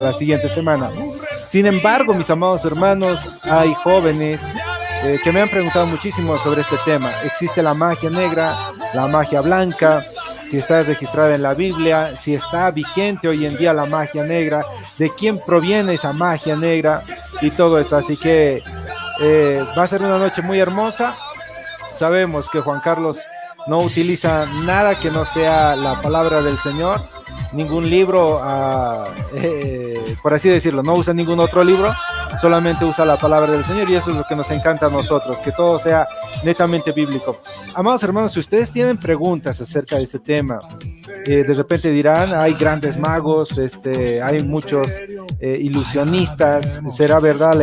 la siguiente semana. Sin embargo, mis amados hermanos, hay jóvenes que me han preguntado muchísimo sobre este tema. Existe la magia negra, la magia blanca, si está registrada en la Biblia, si está vigente hoy en día la magia negra, de quién proviene esa magia negra y todo eso. Así que va a ser una noche muy hermosa. Sabemos que Juan Carlos no utiliza nada que no sea la palabra del Señor, ningún libro, por así decirlo, no usa ningún otro libro, solamente usa la palabra del Señor y eso es lo que nos encanta a nosotros, que todo sea netamente bíblico. Amados hermanos, si ustedes tienen preguntas acerca de este tema, de repente dirán, hay grandes magos, hay muchos ilusionistas, ¿será verdad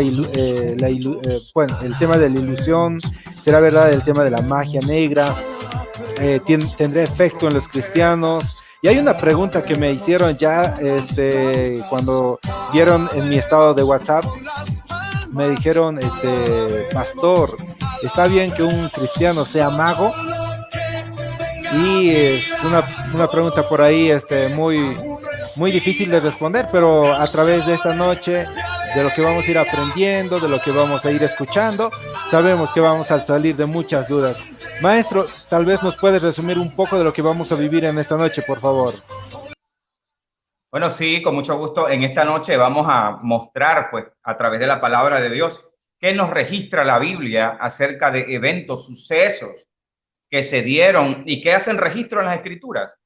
bueno, el tema de la ilusión? ¿Será verdad el tema de la magia negra? ¿Tendrá efecto en los cristianos? Y hay una pregunta que me hicieron ya cuando vieron en mi estado de WhatsApp, me dijeron, pastor, ¿está bien que un cristiano sea mago? Y es una pregunta por ahí muy difícil de responder, pero a través de esta noche, de lo que vamos a ir aprendiendo, de lo que vamos a ir escuchando, sabemos que vamos a salir de muchas dudas. Maestro, tal vez nos puedes resumir un poco de lo que vamos a vivir en esta noche, por favor. Bueno, sí, con mucho gusto. En esta noche vamos a mostrar, pues, a través de la palabra de Dios, qué nos registra la Biblia acerca de eventos, sucesos que se dieron y que hacen registro en las Escrituras.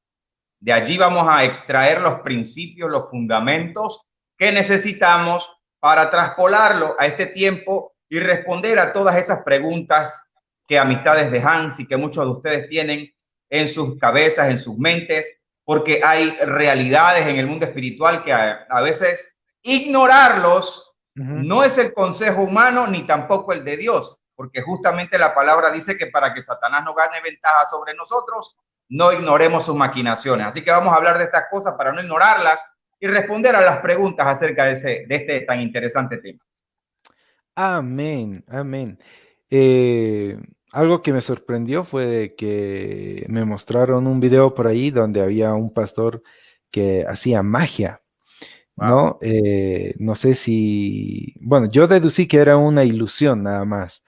De allí vamos a extraer los principios, los fundamentos que necesitamos para traspolarlo a este tiempo y responder a todas esas preguntas que amistades de Hans y que muchos de ustedes tienen en sus cabezas, en sus mentes, porque hay realidades en el mundo espiritual que a veces ignorarlos no es el consejo humano ni tampoco el de Dios, porque justamente la palabra dice que para que Satanás no gane ventaja sobre nosotros, no ignoremos sus maquinaciones. Así que vamos a hablar de estas cosas para no ignorarlas y responder a las preguntas acerca de este tan interesante tema. Amén, amén. Algo que me sorprendió fue que me mostraron un video por ahí donde había un pastor que hacía magia, ¿no? Wow. No sé si, bueno, yo deducí que era una ilusión nada más,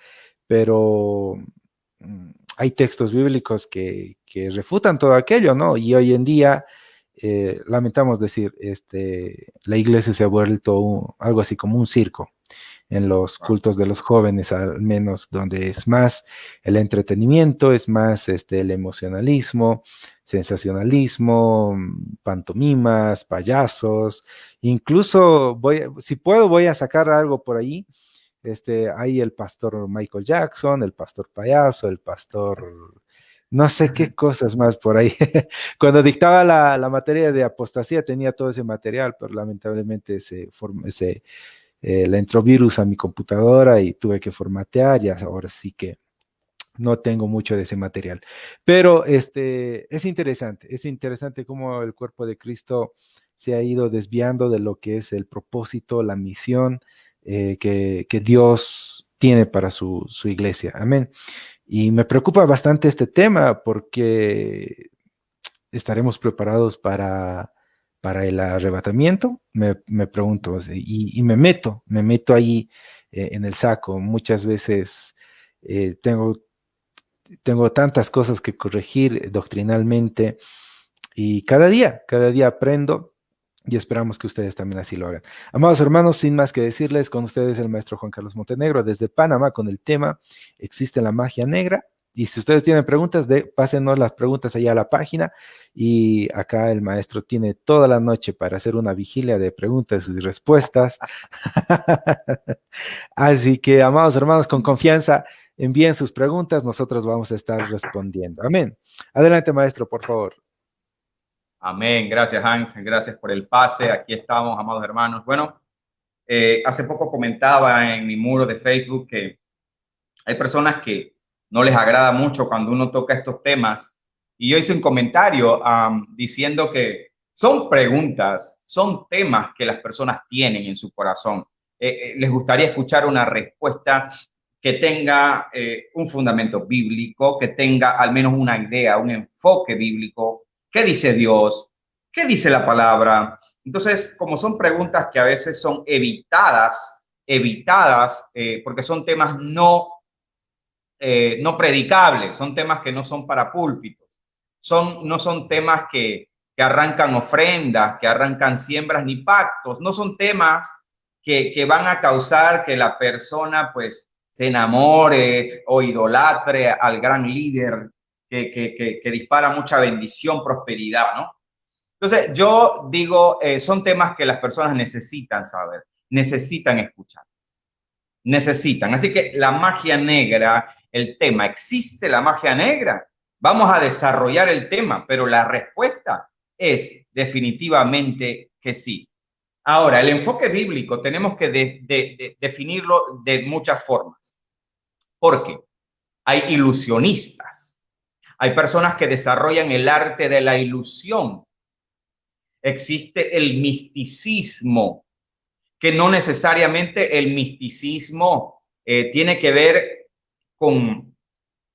pero hay textos bíblicos que refutan todo aquello, ¿no? Y hoy en día, lamentamos decir, la iglesia se ha vuelto algo así como un circo en los cultos de los jóvenes, al menos, donde es más el entretenimiento, es más el emocionalismo, sensacionalismo, pantomimas, payasos, incluso si puedo, voy a sacar algo por ahí. Hay el pastor Michael Jackson, el pastor payaso, el pastor no sé qué cosas más por ahí. Cuando dictaba la materia de apostasía tenía todo ese material, pero lamentablemente le entró virus a mi computadora y tuve que formatear y ahora sí que no tengo mucho de ese material. Pero es interesante cómo el cuerpo de Cristo se ha ido desviando de lo que es el propósito, la misión que Dios tiene para su iglesia. Amén. Y me preocupa bastante este tema porque estaremos preparados para el arrebatamiento, me pregunto, y me meto ahí en el saco. Muchas veces tengo tantas cosas que corregir doctrinalmente y cada día aprendo y esperamos que ustedes también así lo hagan. Amados hermanos, sin más que decirles, con ustedes el maestro Juan Carlos Montenegro desde Panamá con el tema ¿existe la magia negra? Y si ustedes tienen preguntas, pásenos las preguntas allá a la página y acá el maestro tiene toda la noche para hacer una vigilia de preguntas y respuestas. Así que, amados hermanos, con confianza, envíen sus preguntas, nosotros vamos a estar respondiendo. Amén. Adelante, maestro, por favor. Amén. Gracias, Hans. Gracias por el pase. Aquí estamos, amados hermanos. Bueno, hace poco comentaba en mi muro de Facebook que hay personas que no les agrada mucho cuando uno toca estos temas. Y yo hice un comentario diciendo que son preguntas, son temas que las personas tienen en su corazón. Les gustaría escuchar una respuesta que tenga un fundamento bíblico, que tenga al menos una idea, un enfoque bíblico. ¿Qué dice Dios? ¿Qué dice la palabra? Entonces, como son preguntas que a veces son evitadas, porque son temas no predicables, son temas que no son para púlpitos, no son temas que arrancan ofrendas, que arrancan siembras ni pactos, no son temas que van a causar que la persona pues se enamore o idolatre al gran líder que dispara mucha bendición, prosperidad, ¿no? Entonces, yo digo, son temas que las personas necesitan saber, necesitan escuchar, necesitan. Así que la magia negra, el tema, ¿existe la magia negra? Vamos a desarrollar el tema, pero la respuesta es definitivamente que sí. Ahora, el enfoque bíblico tenemos que definirlo de muchas formas. ¿Por qué? Hay ilusionistas, hay personas que desarrollan el arte de la ilusión. Existe el misticismo, que no necesariamente el misticismo tiene que ver con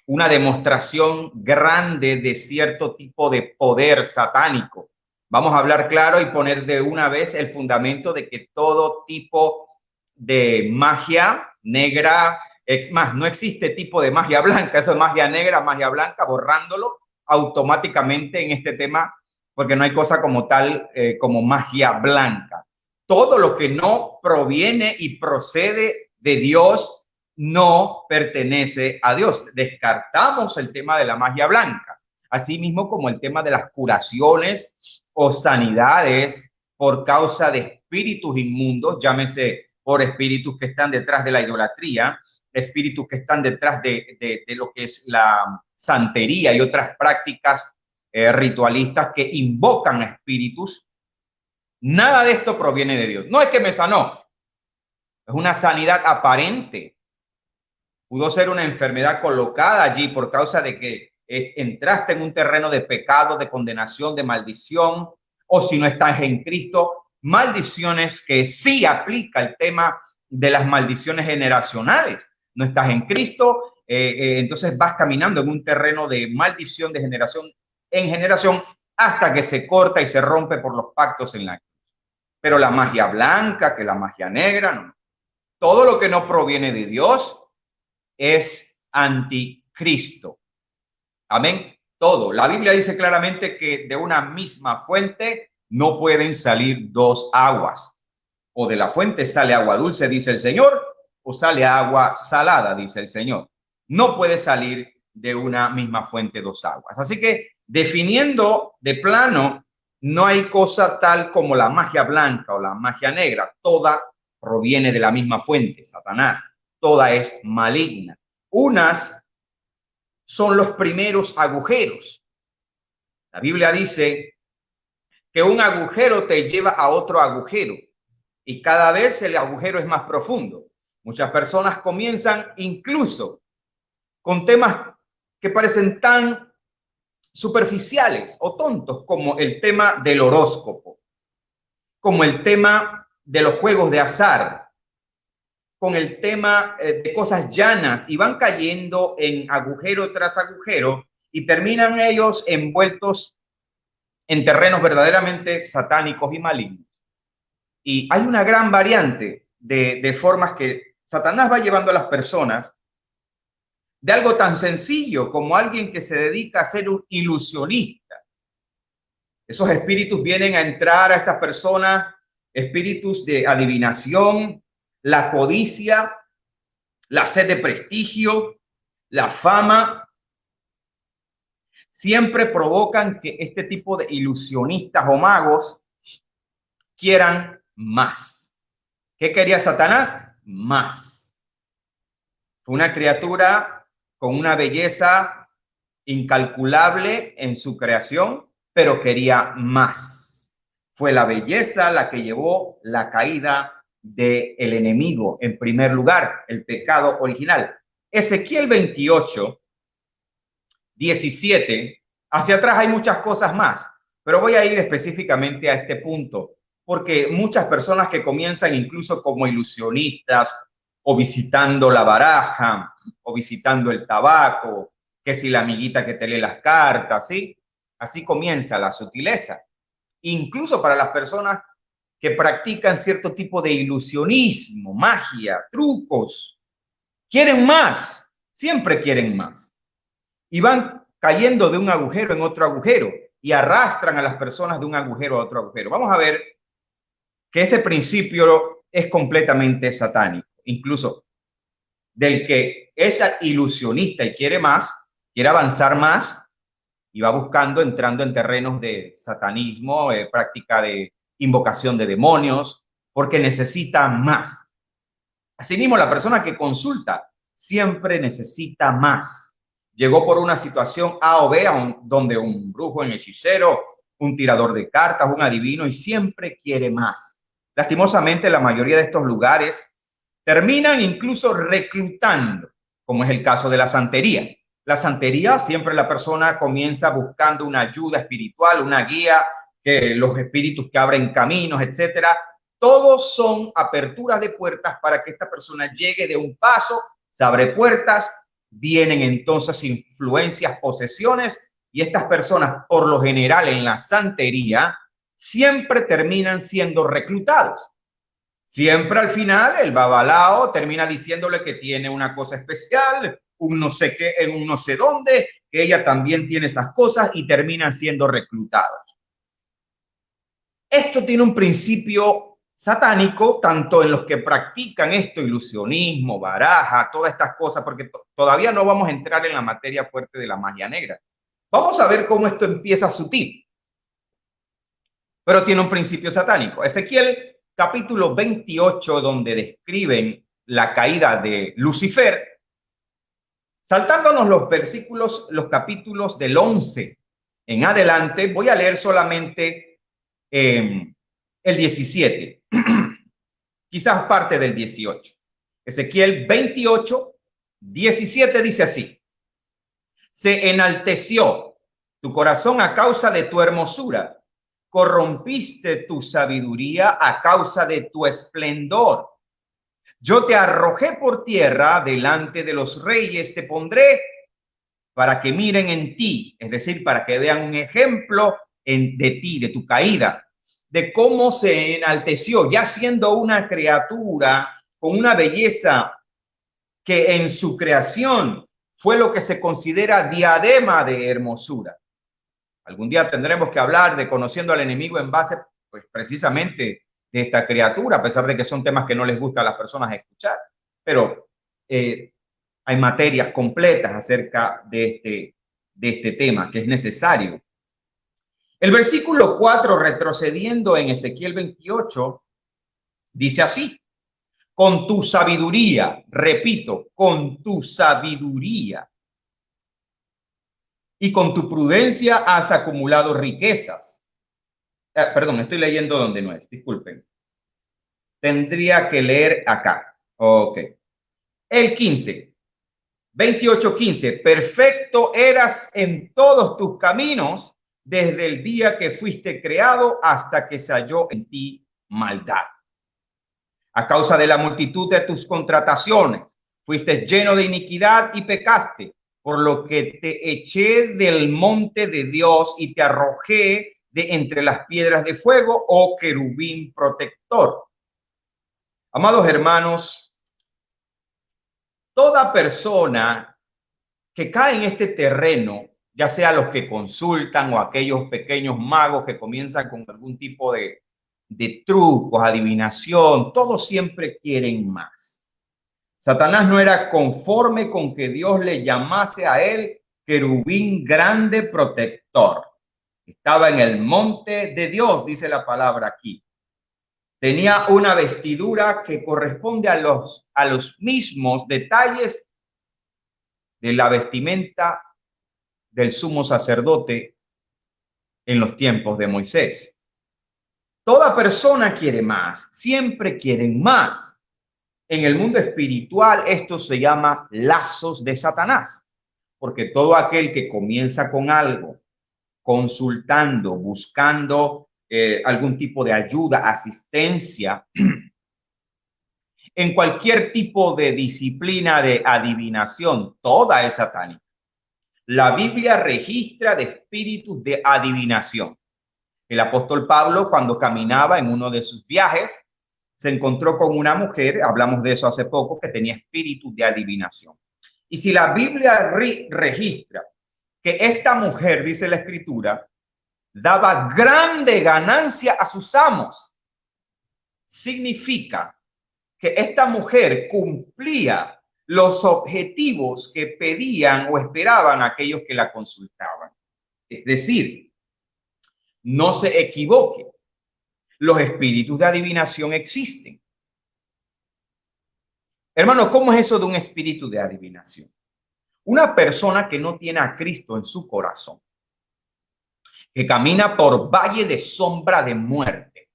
una demostración grande de cierto tipo de poder satánico. Vamos a hablar claro y poner de una vez el fundamento de que todo tipo de magia negra, es más, no existe tipo de magia blanca, eso es magia negra, magia blanca, borrándolo automáticamente en este tema, porque no hay cosa como tal como magia blanca. Todo lo que no proviene y procede de Dios no pertenece a Dios. Descartamos el tema de la magia blanca, así mismo como el tema de las curaciones o sanidades por causa de espíritus inmundos, llámese por espíritus que están detrás de la idolatría, espíritus que están detrás de lo que es la santería y otras prácticas ritualistas que invocan espíritus. Nada de esto proviene de Dios. No es que me sanó, es una sanidad aparente. Pudo ser una enfermedad colocada allí por causa de que entraste en un terreno de pecado, de condenación, de maldición, o si no estás en Cristo, maldiciones que sí aplica el tema de las maldiciones generacionales. No estás en Cristo, entonces vas caminando en un terreno de maldición de generación en generación hasta que se corta y se rompe por los pactos en la cruz. Pero la magia blanca, que la magia negra, no. Todo lo que no proviene de Dios es anticristo. Amén. Todo. La Biblia dice claramente que de una misma fuente no pueden salir dos aguas. O de la fuente sale agua dulce, dice el Señor, o sale agua salada, dice el Señor. No puede salir de una misma fuente dos aguas. Así que definiendo de plano, no hay cosa tal como la magia blanca o la magia negra. Toda proviene de la misma fuente, Satanás. Toda es maligna. Unas son los primeros agujeros. La Biblia dice que un agujero te lleva a otro agujero y cada vez el agujero es más profundo. Muchas personas comienzan incluso con temas que parecen tan superficiales o tontos como el tema del horóscopo, como el tema de los juegos de azar, con el tema de cosas llanas, y van cayendo en agujero tras agujero y terminan ellos envueltos en terrenos verdaderamente satánicos y malignos. Y hay una gran variante de formas que Satanás va llevando a las personas, de algo tan sencillo como alguien que se dedica a ser un ilusionista. Esos espíritus vienen a entrar a estas personas, espíritus de adivinación, la codicia, la sed de prestigio, la fama, siempre provocan que este tipo de ilusionistas o magos quieran más. ¿Qué quería Satanás? Más. Fue una criatura con una belleza incalculable en su creación, pero quería más. Fue la belleza la que llevó la caída del enemigo, en primer lugar, el pecado original. Ezequiel 28, 17, hacia atrás hay muchas cosas más, pero voy a ir específicamente a este punto, porque muchas personas que comienzan incluso como ilusionistas o visitando la baraja o visitando el tabaco, que si la amiguita que te lee las cartas, ¿sí? Así comienza la sutileza. Incluso para las personas que practican cierto tipo de ilusionismo, magia, trucos. Quieren más, siempre quieren más. Y van cayendo de un agujero en otro agujero y arrastran a las personas de un agujero a otro agujero. Vamos a ver que este principio es completamente satánico. Incluso del que es ilusionista y quiere más, quiere avanzar más y va buscando, entrando en terrenos de satanismo, práctica de invocación de demonios, porque necesita más. Asimismo, la persona que consulta siempre necesita más. Llegó por una situación A o B, donde un brujo, un hechicero, un tirador de cartas, un adivino, y siempre quiere más. Lastimosamente, la mayoría de estos lugares terminan incluso reclutando, como es el caso de la santería. La santería, siempre la persona comienza buscando una ayuda espiritual, una guía, que los espíritus que abren caminos, etcétera. Todos son aperturas de puertas para que esta persona llegue de un paso, se abre puertas, vienen entonces influencias, posesiones, y estas personas, por lo general en la santería, siempre terminan siendo reclutados. Siempre al final el babalao termina diciéndole que tiene una cosa especial, un no sé qué, en un no sé dónde, que ella también tiene esas cosas y terminan siendo reclutados. Esto tiene un principio satánico, tanto en los que practican esto, ilusionismo, baraja, todas estas cosas, porque todavía no vamos a entrar en la materia fuerte de la magia negra. Vamos a ver cómo esto empieza sutil, pero tiene un principio satánico. Ezequiel capítulo 28, donde describen la caída de Lucifer, saltándonos los versículos, los capítulos del 11 en adelante, voy a leer solamente el 17, quizás parte del 18. Ezequiel 28, 17 dice así: se enalteció tu corazón a causa de tu hermosura, corrompiste tu sabiduría a causa de tu esplendor. Yo te arrojé por tierra, delante de los reyes te pondré, para que miren en ti, es decir, para que vean un ejemplo de ti, de tu caída, de cómo se enalteció, ya siendo una criatura con una belleza que en su creación fue lo que se considera diadema de hermosura. Algún día tendremos que hablar de conociendo al enemigo en base, pues, precisamente de esta criatura, a pesar de que son temas que no les gusta a las personas escuchar. Pero hay materias completas acerca de este tema que es necesario. El versículo 4, retrocediendo en Ezequiel 28, dice así: con tu sabiduría, repito, con tu sabiduría y con tu prudencia has acumulado riquezas. Perdón, estoy leyendo donde no es, disculpen. Tendría que leer acá. Ok. El 15, 28, 15. Perfecto eras en todos tus caminos desde el día que fuiste creado hasta que se halló en ti maldad. A causa de la multitud de tus contrataciones, fuiste lleno de iniquidad y pecaste, por lo que te eché del monte de Dios y te arrojé de entre las piedras de fuego, oh querubín protector. Amados hermanos, toda persona que cae en este terreno, ya sea los que consultan o aquellos pequeños magos que comienzan con algún tipo de trucos, adivinación, todos siempre quieren más. Satanás no era conforme con que Dios le llamase a él querubín grande protector. Estaba en el monte de Dios, dice la palabra aquí. Tenía una vestidura que corresponde a los mismos detalles de la vestimenta del sumo sacerdote en los tiempos de Moisés. Toda persona quiere más, siempre quieren más. En el mundo espiritual esto se llama lazos de Satanás, porque todo aquel que comienza con algo, consultando, buscando algún tipo de ayuda, asistencia, en cualquier tipo de disciplina de adivinación, toda es satánica. La Biblia registra de espíritus de adivinación. El apóstol Pablo, cuando caminaba en uno de sus viajes, se encontró con una mujer, hablamos de eso hace poco, que tenía espíritu de adivinación. Y si la Biblia registra que esta mujer, dice la escritura, daba grande ganancia a sus amos, significa que esta mujer cumplía los objetivos que pedían o esperaban aquellos que la consultaban. Es decir, no se equivoque, los espíritus de adivinación existen. Hermano, ¿cómo es eso de un espíritu de adivinación? Una persona que no tiene a Cristo en su corazón, que camina por valle de sombra de muerte.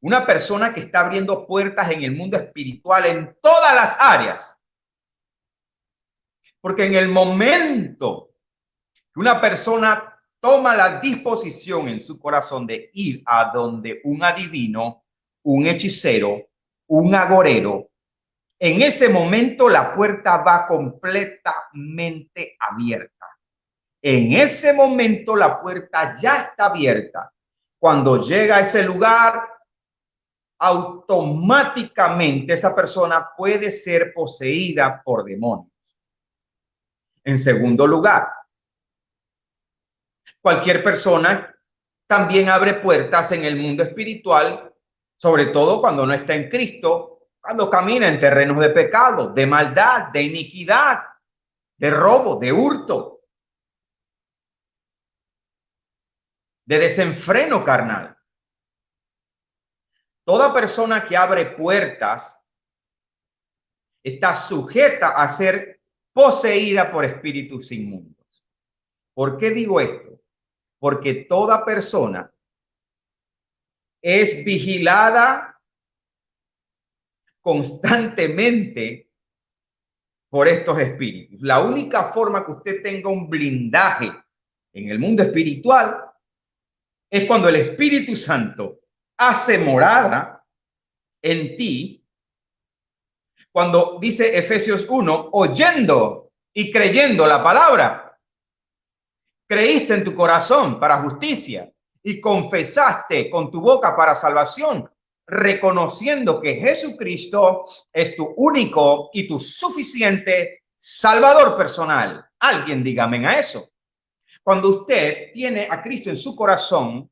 Una persona que está abriendo puertas en el mundo espiritual en todas las áreas. Porque en el momento que una persona toma la disposición en su corazón de ir a donde un adivino, un hechicero, un agorero, en ese momento la puerta va completamente abierta. En ese momento la puerta ya está abierta. Cuando llega a ese lugar, automáticamente esa persona puede ser poseída por demonios. En segundo lugar, cualquier persona también abre puertas en el mundo espiritual, sobre todo cuando no está en Cristo, cuando camina en terrenos de pecado, de maldad, de iniquidad, de robo, de hurto, de desenfreno carnal. Toda persona que abre puertas está sujeta a ser poseída por espíritus inmundos. ¿Por qué digo esto? Porque toda persona es vigilada constantemente por estos espíritus. La única forma que usted tenga un blindaje en el mundo espiritual es cuando el Espíritu Santo hace morada en ti. Cuando dice Efesios 1, oyendo y creyendo la palabra, creíste en tu corazón para justicia y confesaste con tu boca para salvación, reconociendo que Jesucristo es tu único y tu suficiente Salvador personal. Alguien diga amén a eso. Cuando usted tiene a Cristo en su corazón,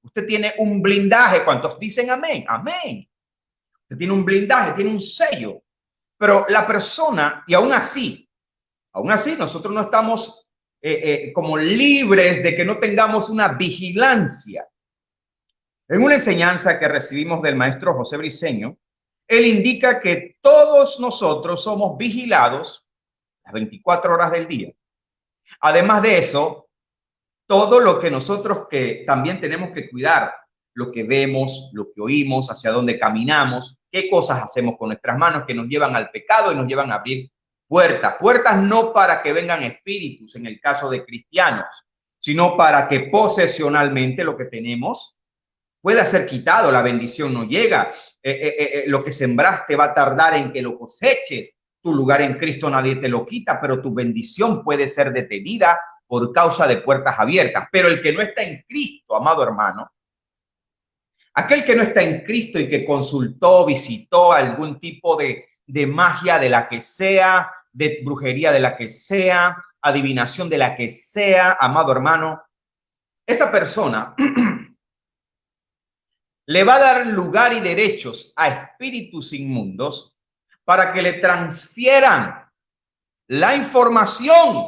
usted tiene un blindaje. ¿Cuántos dicen amén? Amén. Usted tiene un blindaje, tiene un sello. Pero la persona, y aún así nosotros no estamos como libres de que no tengamos una vigilancia. En una enseñanza que recibimos del maestro José Briceño, él indica que todos nosotros somos vigilados las 24 horas del día. Además de eso, todo lo que nosotros que también tenemos que cuidar, lo que vemos, lo que oímos, hacia dónde caminamos, qué cosas hacemos con nuestras manos que nos llevan al pecado y nos llevan a abrir puertas no para que vengan espíritus en el caso de cristianos, sino para que posesionalmente lo que tenemos pueda ser quitado, la bendición no llega, lo que sembraste va a tardar en que lo coseches, tu lugar en Cristo nadie te lo quita, pero tu bendición puede ser detenida por causa de puertas abiertas. Pero el que no está en Cristo, amado hermano, aquel que no está en Cristo y que consultó, visitó algún tipo de magia de la que sea, de brujería de la que sea, adivinación de la que sea, amado hermano, esa persona le va a dar lugar y derechos a espíritus inmundos para que le transfieran la información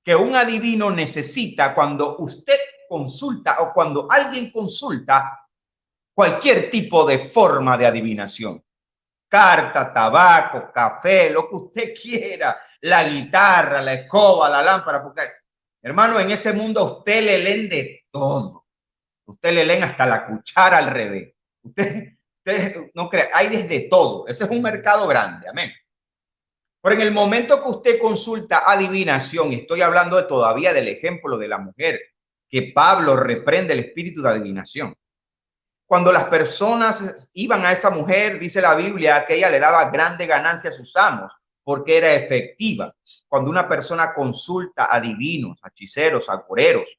que un adivino necesita cuando usted consulta o cuando alguien consulta cualquier tipo de forma de adivinación. Carta, tabaco, café, lo que usted quiera, la guitarra, la escoba, la lámpara, porque hermano, en ese mundo a usted le leen de todo. Usted le leen hasta la cuchara al revés. Usted no cree, hay desde todo. Ese es un mercado grande, amén. Pero en el momento que usted consulta adivinación, y estoy hablando todavía del ejemplo de la mujer, que Pablo reprende el espíritu de adivinación. Cuando las personas iban a esa mujer, dice la Biblia, que ella le daba grande ganancia a sus amos, porque era efectiva. Cuando una persona consulta a adivinos, a hechiceros, a agoreros,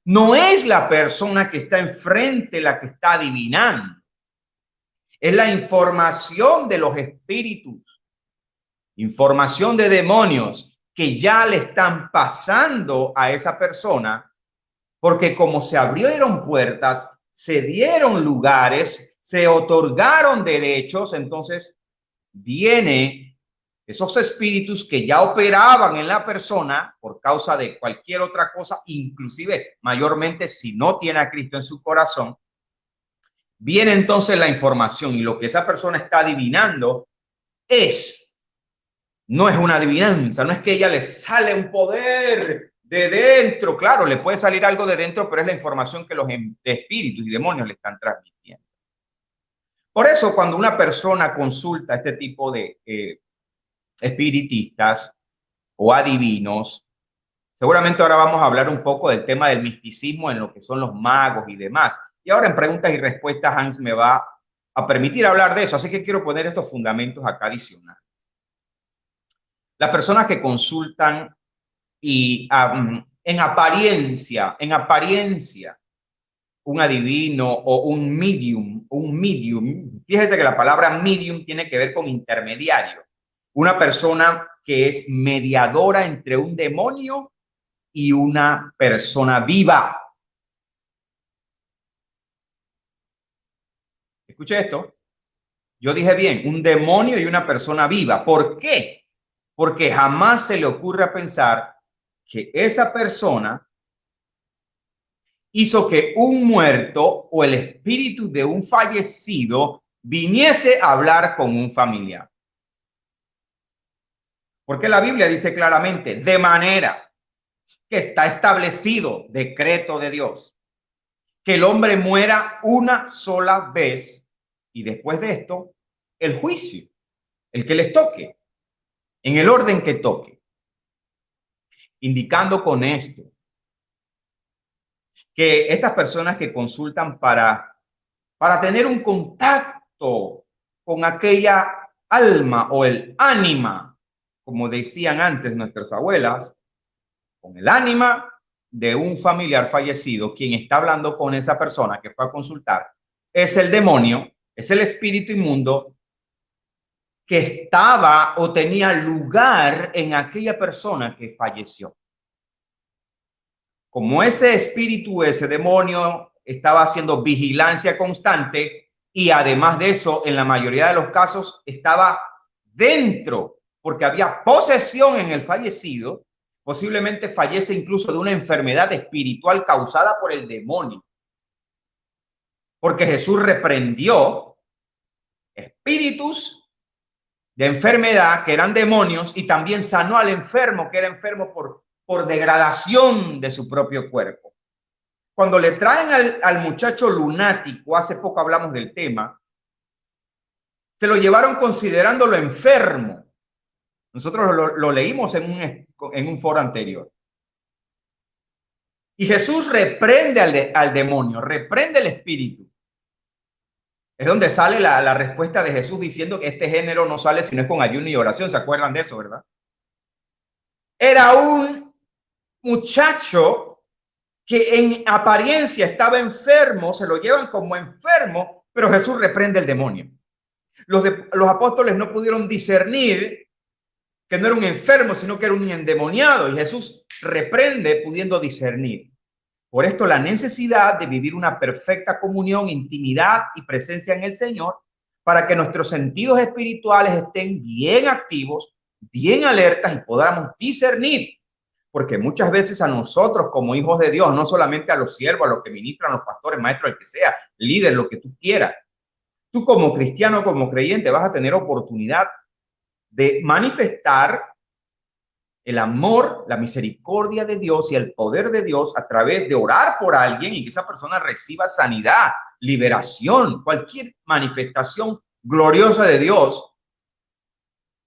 No es la persona que está enfrente la que está adivinando. Es la información de los espíritus, información de demonios que ya le están pasando a esa persona, porque como se abrieron puertas, se dieron lugares, se otorgaron derechos, entonces viene esos espíritus que ya operaban en la persona por causa de cualquier otra cosa, inclusive mayormente si no tiene a Cristo en su corazón, viene entonces la información y lo que esa persona está adivinando no es una adivinanza, no es que ella le sale un poder de dentro, claro, le puede salir algo de dentro, pero es la información que los espíritus y demonios le están transmitiendo. Por eso, cuando una persona consulta este tipo de espiritistas o adivinos, seguramente ahora vamos a hablar un poco del tema del misticismo en lo que son los magos y demás. Y ahora en preguntas y respuestas Hans me va a permitir hablar de eso, así que quiero poner estos fundamentos acá adicionales. Las personas que consultan y en apariencia, un adivino o un medium, fíjese que la palabra medium tiene que ver con intermediario, una persona que es mediadora entre un demonio y una persona viva. Escuche esto. Yo dije bien, un demonio y una persona viva. ¿Por qué? Porque jamás se le ocurre pensar que esa persona hizo que un muerto o el espíritu de un fallecido viniese a hablar con un familiar. Porque la Biblia dice claramente, de manera que está establecido, decreto de Dios, que el hombre muera una sola vez y después de esto, el juicio, el que les toque, en el orden que toque. Indicando con esto que estas personas que consultan para tener un contacto con aquella alma o el ánima, como decían antes nuestras abuelas, con el ánima de un familiar fallecido, quien está hablando con esa persona que fue a consultar, es el demonio, es el espíritu inmundo que estaba o tenía lugar en aquella persona que falleció. Como ese espíritu, ese demonio estaba haciendo vigilancia constante y además de eso, en la mayoría de los casos estaba dentro, porque había posesión en el fallecido, posiblemente fallece incluso de una enfermedad espiritual causada por el demonio. Porque Jesús reprendió espíritus de enfermedad que eran demonios y también sanó al enfermo que era enfermo por degradación de su propio cuerpo. Cuando le traen al muchacho lunático, hace poco hablamos del tema, se lo llevaron considerándolo enfermo. Nosotros lo leímos en un foro anterior. Y Jesús reprende al demonio, reprende el espíritu. Es donde sale la respuesta de Jesús diciendo que este género no sale sino es con ayuno y oración. ¿Se acuerdan de eso, verdad? Era un muchacho que en apariencia estaba enfermo, se lo llevan como enfermo, pero Jesús reprende el demonio. Los apóstoles no pudieron discernir que no era un enfermo, sino que era un endemoniado, y Jesús reprende pudiendo discernir. Por esto la necesidad de vivir una perfecta comunión, intimidad y presencia en el Señor, para que nuestros sentidos espirituales estén bien activos, bien alertas y podamos discernir. Porque muchas veces a nosotros como hijos de Dios, no solamente a los siervos, a los que ministran, los pastores, maestros, el que sea, líder, lo que tú quieras, tú como cristiano, como creyente, vas a tener oportunidad de manifestar el amor, la misericordia de Dios y el poder de Dios a través de orar por alguien y que esa persona reciba sanidad, liberación, cualquier manifestación gloriosa de Dios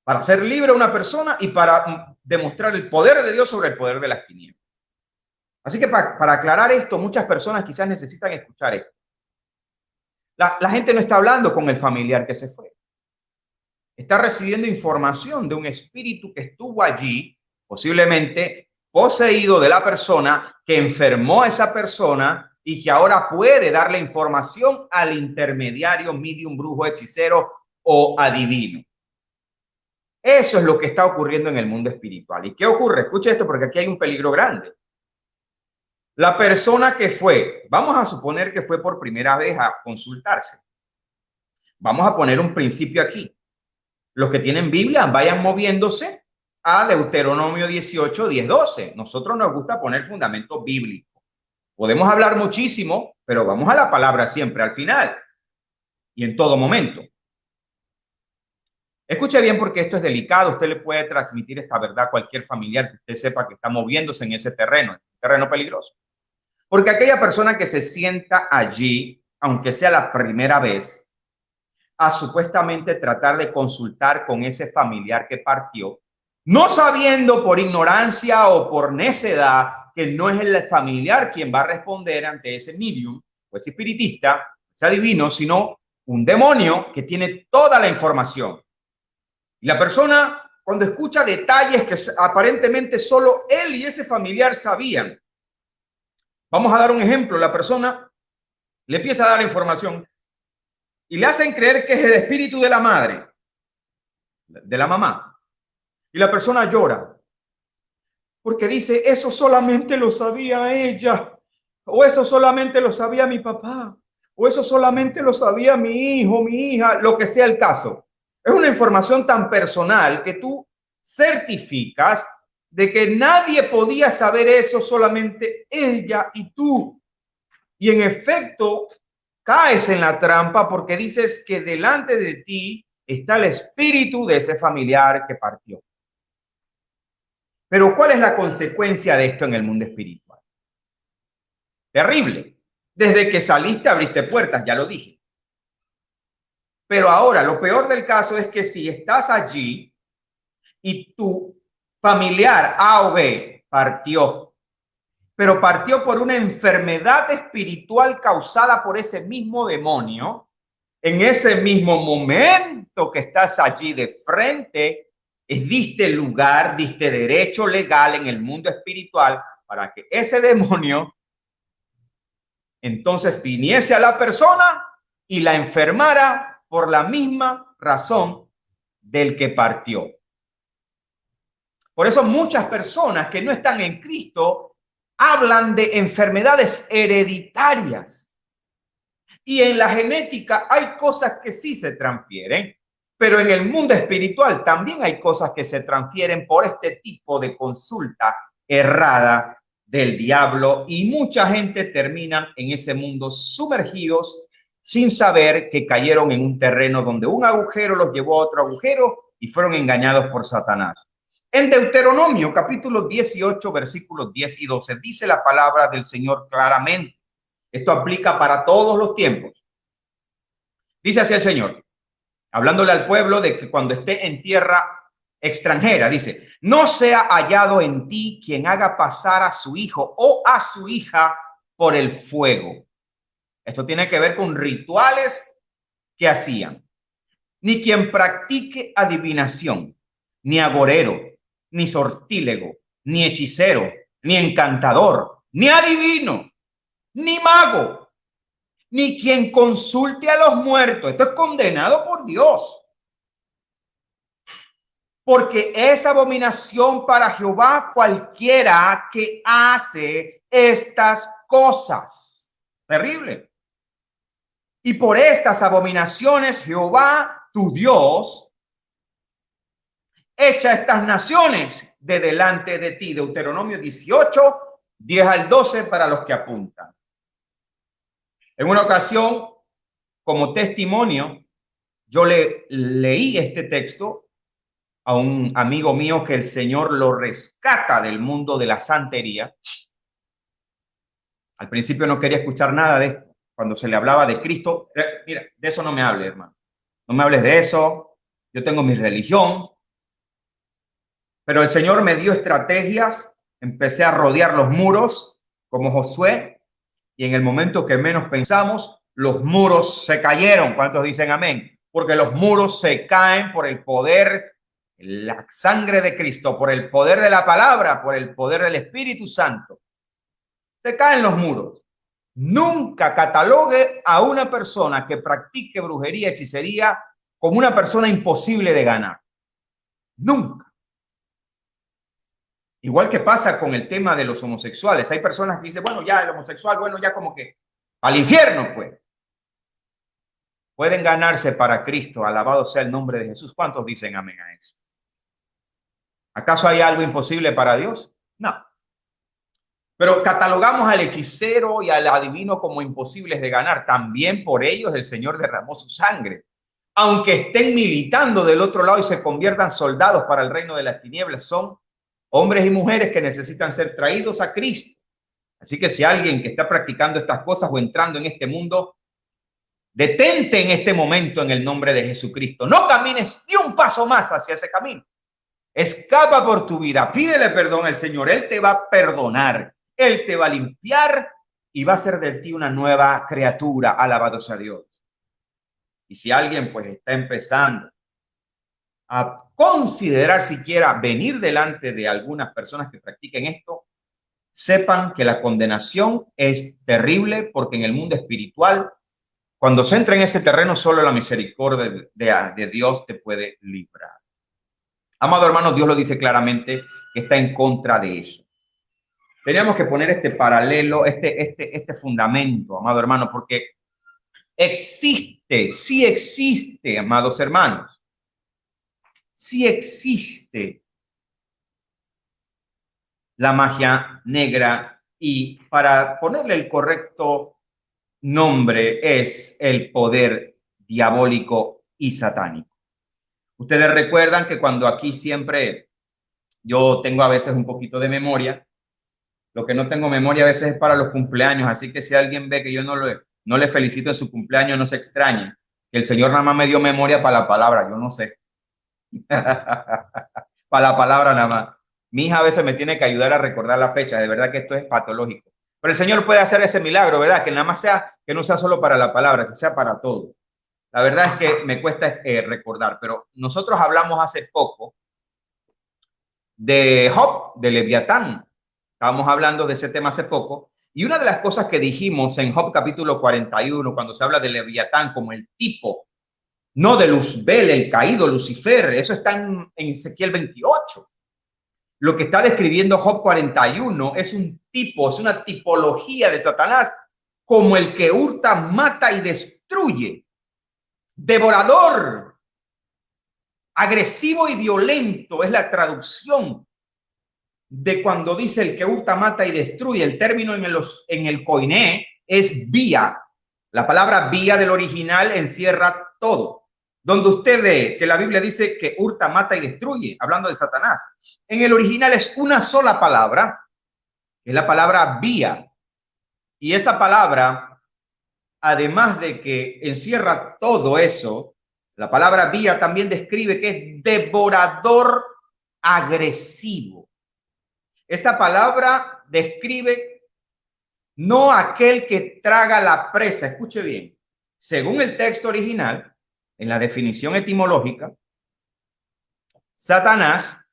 para hacer libre a una persona y para demostrar el poder de Dios sobre el poder de las tinieblas. Así que para aclarar esto, muchas personas quizás necesitan escuchar esto. La gente no está hablando con el familiar que se fue. Está recibiendo información de un espíritu que estuvo allí, posiblemente poseído de la persona, que enfermó a esa persona y que ahora puede darle información al intermediario, medium, brujo, hechicero o adivino. Eso es lo que está ocurriendo en el mundo espiritual. ¿Y qué ocurre? Escuche esto porque aquí hay un peligro grande. La persona que fue, vamos a suponer que fue por primera vez a consultarse. Vamos a poner un principio aquí. Los que tienen Biblia vayan moviéndose a Deuteronomio 18, 10, 12. Nosotros nos gusta poner fundamento bíblico. Podemos hablar muchísimo, pero vamos a la palabra siempre al final y en todo momento. Escuche bien porque esto es delicado. Usted le puede transmitir esta verdad a cualquier familiar que usted sepa que está moviéndose en ese terreno peligroso. Porque aquella persona que se sienta allí, aunque sea la primera vez, a supuestamente tratar de consultar con ese familiar que partió, no sabiendo por ignorancia o por necedad que no es el familiar quien va a responder ante ese medium o ese espiritista, ese adivino, sino un demonio que tiene toda la información. Y la persona, cuando escucha detalles que aparentemente solo él y ese familiar sabían, vamos a dar un ejemplo, la persona le empieza a dar información y le hacen creer que es el espíritu de la madre, de la mamá. Y la persona llora porque dice, eso solamente lo sabía ella, o eso solamente lo sabía mi papá, o eso solamente lo sabía mi hijo, mi hija, lo que sea el caso. Es una información tan personal que tú certificas de que nadie podía saber eso, solamente ella y tú. Y en efecto, caes en la trampa porque dices que delante de ti está el espíritu de ese familiar que partió. Pero ¿cuál es la consecuencia de esto en el mundo espiritual? Terrible. Desde que saliste abriste puertas, ya lo dije. Pero ahora, lo peor del caso es que si estás allí y tu familiar A o B partió, pero partió por una enfermedad espiritual causada por ese mismo demonio, en ese mismo momento que estás allí de frente, diste lugar, diste derecho legal en el mundo espiritual para que ese demonio entonces viniese a la persona y la enfermara por la misma razón del que partió. Por eso muchas personas que no están en Cristo hablan de enfermedades hereditarias. Y en la genética hay cosas que sí se transfieren, pero en el mundo espiritual también hay cosas que se transfieren por este tipo de consulta errada del diablo, y mucha gente termina en ese mundo sumergidos sin saber que cayeron en un terreno donde un agujero los llevó a otro agujero y fueron engañados por Satanás. En Deuteronomio capítulo 18 versículos 10 y 12 dice la palabra del Señor claramente. Esto aplica para todos los tiempos. Dice así el Señor, hablándole al pueblo de que cuando esté en tierra extranjera, dice, no sea hallado en ti quien haga pasar a su hijo o a su hija por el fuego. Esto tiene que ver con rituales que hacían. Ni quien practique adivinación, ni agorero, ni sortílego, ni hechicero, ni encantador, ni adivino, ni mago, ni quien consulte a los muertos. Esto es condenado por Dios. Porque es abominación para Jehová cualquiera que hace estas cosas. Terrible. Y por estas abominaciones Jehová, tu Dios, echa estas naciones de delante de ti. Deuteronomio 18, 10 al 12 para los que apuntan. En una ocasión, como testimonio, yo le leí este texto a un amigo mío que el Señor lo rescata del mundo de la santería. Al principio no quería escuchar nada de esto. Cuando se le hablaba de Cristo, mira, de eso no me hables, hermano. No me hables de eso. Yo tengo mi religión. Pero el Señor me dio estrategias. Empecé a rodear los muros como Josué. Y en el momento que menos pensamos, los muros se cayeron. ¿Cuántos dicen amén? Porque los muros se caen por el poder la sangre de Cristo, por el poder de la palabra, por el poder del Espíritu Santo, se caen los muros. Nunca catalogue a una persona que practique brujería, hechicería, como una persona imposible de ganar. Nunca. Igual que pasa con el tema de los homosexuales. Hay personas que dicen, bueno, ya el homosexual, bueno, ya como que al infierno, pues. Pueden ganarse para Cristo. Alabado sea el nombre de Jesús. ¿Cuántos dicen amén a eso? ¿Acaso hay algo imposible para Dios? No. Pero catalogamos al hechicero y al adivino como imposibles de ganar. También por ellos el Señor derramó su sangre. Aunque estén militando del otro lado y se conviertan soldados para el reino de las tinieblas, son hombres y mujeres que necesitan ser traídos a Cristo. Así que si alguien que está practicando estas cosas o entrando en este mundo, detente en este momento en el nombre de Jesucristo. No camines ni un paso más hacia ese camino. Escapa por tu vida, pídele perdón al Señor. Él te va a perdonar, Él te va a limpiar y va a hacer de ti una nueva criatura. Alabado sea Dios. Y si alguien pues está empezando a considerar siquiera venir delante de algunas personas que practiquen esto, sepan que la condenación es terrible, porque en el mundo espiritual, cuando se entra en ese terreno, solo la misericordia de Dios te puede librar. Amado hermano, Dios lo dice claramente que está en contra de eso. Teníamos que poner este paralelo, este fundamento, amado hermano, porque existe, sí existe, amados hermanos, sí existe la magia negra, y para ponerle el correcto nombre es el poder diabólico y satánico. Ustedes recuerdan que cuando aquí siempre yo tengo a veces un poquito de memoria, lo que no tengo memoria a veces es para los cumpleaños, así que si alguien ve que yo no le felicito en su cumpleaños, no se extrañe, que el Señor nada más me dio memoria para la palabra, yo no sé. Para la palabra nada más. Mi hija a veces me tiene que ayudar a recordar la fecha, de verdad que esto es patológico. Pero el Señor puede hacer ese milagro, ¿verdad? Que nada más sea, que no sea solo para la palabra, que sea para todo. La verdad es que me cuesta recordar, pero nosotros hablamos hace poco de Job, de Leviatán. Estábamos hablando de ese tema hace poco. Y una de las cosas que dijimos en Job capítulo 41, cuando se habla de Leviatán como el tipo, no de Luzbel, el caído Lucifer, eso está en Ezequiel 28. Lo que está describiendo Job 41 es un tipo, es una tipología de Satanás, como el que hurta, mata y destruye. Devorador, agresivo y violento es la traducción de cuando dice el que hurta, mata y destruye. El término en el koiné es vía. La palabra vía del original encierra todo. Donde usted ve que la Biblia dice que hurta, mata y destruye, hablando de Satanás, en el original es una sola palabra, que es la palabra vía. Y esa palabra, además de que encierra todo eso, la palabra vía también describe que es devorador agresivo. Esa palabra describe no aquel que traga la presa. Escuche bien, según el texto original, en la definición etimológica, Satanás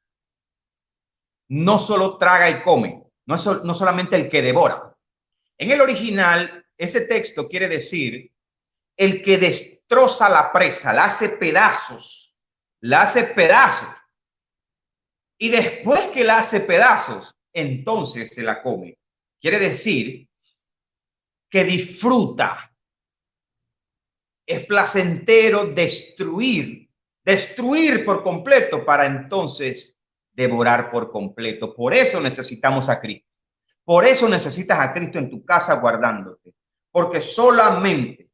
no solo traga y come, no solamente el que devora. En el original, ese texto quiere decir el que destroza la presa, la hace pedazos, y después que la hace pedazos, entonces se la come. Quiere decir que disfruta. Es placentero destruir por completo para entonces devorar por completo. Por eso necesitamos a Cristo. Por eso necesitas a Cristo en tu casa guardándote. Porque solamente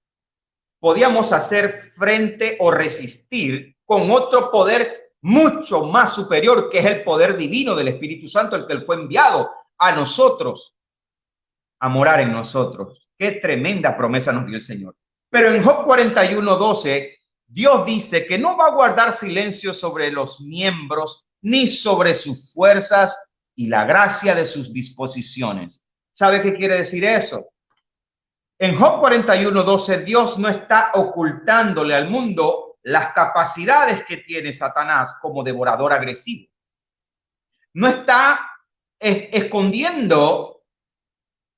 podíamos hacer frente o resistir con otro poder mucho más superior, que es el poder divino del Espíritu Santo, el que él fue enviado a nosotros, a morar en nosotros. Qué tremenda promesa nos dio el Señor. Pero en Job 41:12, Dios dice que no va a guardar silencio sobre los miembros, ni sobre sus fuerzas y la gracia de sus disposiciones. ¿Sabe qué quiere decir eso? En Job 41:12, Dios no está ocultándole al mundo las capacidades que tiene Satanás como devorador agresivo. No está escondiendo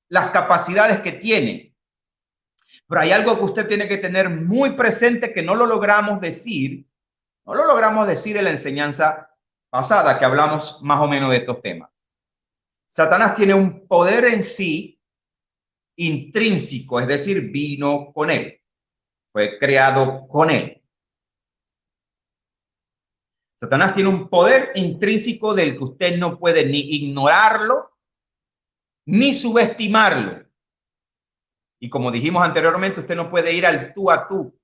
las capacidades que tiene. Pero hay algo que usted tiene que tener muy presente que no lo logramos decir. No lo logramos decir en la enseñanza pasada que hablamos más o menos de estos temas. Satanás tiene un poder en sí intrínseco, es decir, vino con él. Fue creado con él. Satanás tiene un poder intrínseco del que usted no puede ni ignorarlo ni subestimarlo. Y como dijimos anteriormente, usted no puede ir al tú a tú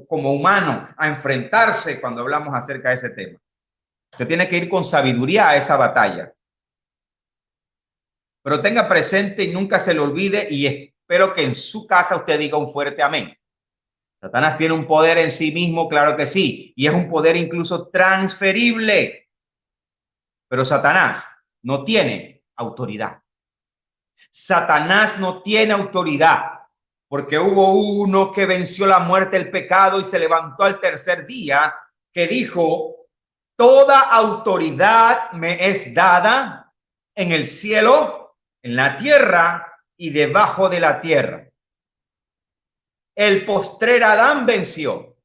como humano a enfrentarse cuando hablamos acerca de ese tema. Usted tiene que ir con sabiduría a esa batalla. Pero tenga presente y nunca se le olvide, y espero que en su casa usted diga un fuerte amén. Satanás tiene un poder en sí mismo, claro que sí, y es un poder incluso transferible. Pero Satanás no tiene autoridad. Satanás no tiene autoridad, porque hubo uno que venció la muerte, el pecado, y se levantó al tercer día, que dijo: toda autoridad me es dada en el cielo, en la tierra y debajo de la tierra. El postrer Adán venció.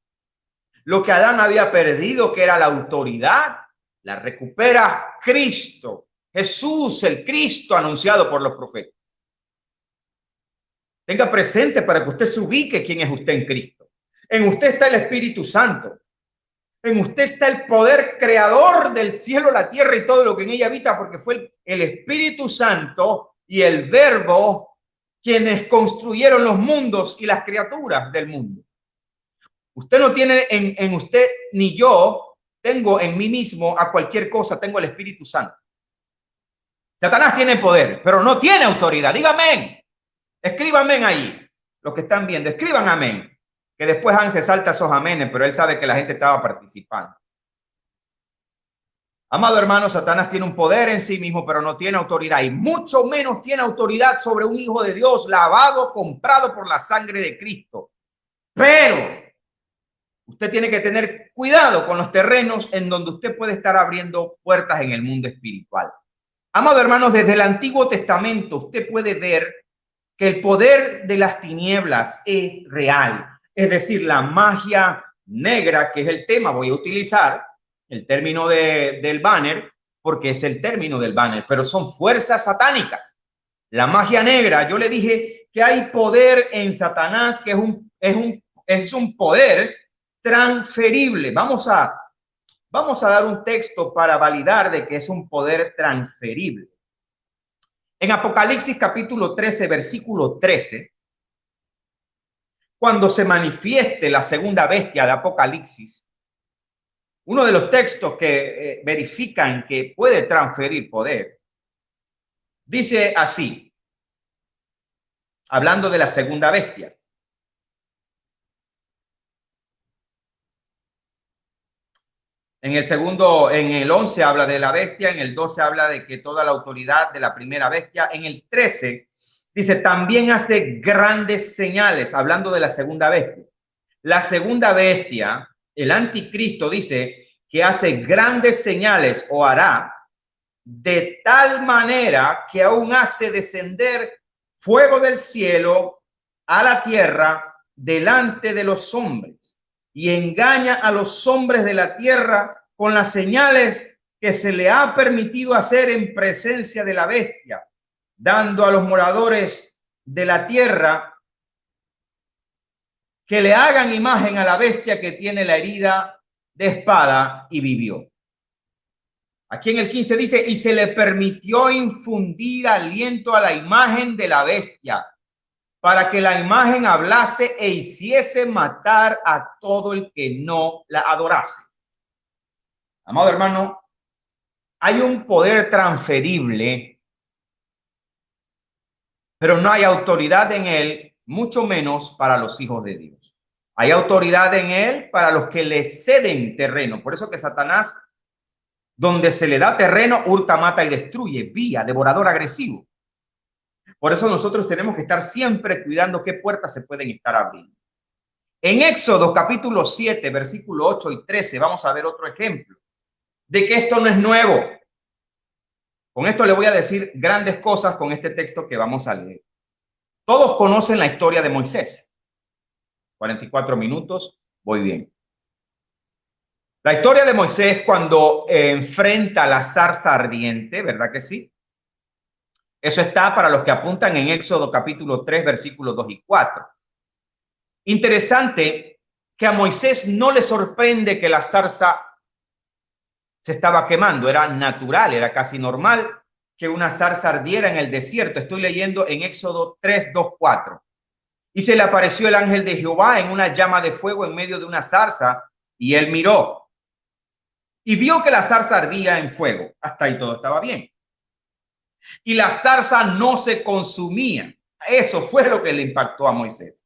Lo que Adán había perdido, que era la autoridad, la recupera Cristo, Jesús, el Cristo anunciado por los profetas. Tenga presente para que usted se ubique quién es usted en Cristo. En usted está el Espíritu Santo. En usted está el poder creador del cielo, la tierra y todo lo que en ella habita, porque fue el Espíritu Santo y el Verbo quienes construyeron los mundos y las criaturas del mundo. Usted no tiene en usted, ni yo tengo en mí mismo a cualquier cosa, tengo el Espíritu Santo. Satanás tiene poder, pero no tiene autoridad. Dígame, escríbanme ahí, los que están viendo, escriban amén. Que después Hans se salta esos amenes, pero él sabe que la gente estaba participando. Amado hermano, Satanás tiene un poder en sí mismo, pero no tiene autoridad, y mucho menos tiene autoridad sobre un hijo de Dios lavado, comprado por la sangre de Cristo. Pero usted tiene que tener cuidado con los terrenos en donde usted puede estar abriendo puertas en el mundo espiritual. Amado hermanos, desde el Antiguo Testamento usted puede ver que el poder de las tinieblas es real. Es decir, la magia negra, que es el tema, voy a utilizar el término del banner, porque es el término del banner, pero son fuerzas satánicas. La magia negra, yo le dije que hay poder en Satanás, que es un poder transferible. Vamos a dar un texto para validar de que es un poder transferible. En Apocalipsis capítulo 13, versículo 13, cuando se manifieste la segunda bestia de Apocalipsis, uno de los textos que verifican que puede transferir poder, dice así, hablando de la segunda bestia. En el 11 habla de la bestia, en el 12 habla de que toda la autoridad de la primera bestia, en el 13 dice, también hace grandes señales, hablando de la segunda bestia. La segunda bestia, el anticristo, dice que hace grandes señales o hará de tal manera que aún hace descender fuego del cielo a la tierra delante de los hombres y engaña a los hombres de la tierra con las señales que se le ha permitido hacer en presencia de la bestia, dando a los moradores de la tierra que le hagan imagen a la bestia que tiene la herida de espada y vivió. Aquí en el 15 dice, y se le permitió infundir aliento a la imagen de la bestia, para que la imagen hablase e hiciese matar a todo el que no la adorase. Amado hermano, hay un poder transferible, pero no hay autoridad en él, mucho menos para los hijos de Dios. Hay autoridad en él para los que le ceden terreno. Por eso que Satanás, donde se le da terreno, hurta, mata y destruye, vía devorador agresivo. Por eso nosotros tenemos que estar siempre cuidando qué puertas se pueden estar abriendo. En Éxodo capítulo 7, versículo 8 y 13, vamos a ver otro ejemplo de que esto no es nuevo. Con esto le voy a decir grandes cosas con este texto que vamos a leer. Todos conocen la historia de Moisés. 44 minutos, voy bien. La historia de Moisés cuando enfrenta la zarza ardiente, ¿verdad que sí? Eso está para los que apuntan en Éxodo capítulo 3, versículos 2 y 4. Interesante que a Moisés no le sorprende que la zarza se estaba quemando, era natural, era casi normal que una zarza ardiera en el desierto. Estoy leyendo en Éxodo 3, 2, 4. Y se le apareció el ángel de Jehová en una llama de fuego en medio de una zarza, y él miró y vio que la zarza ardía en fuego. Hasta ahí todo estaba bien. Y la zarza no se consumía. Eso fue lo que le impactó a Moisés.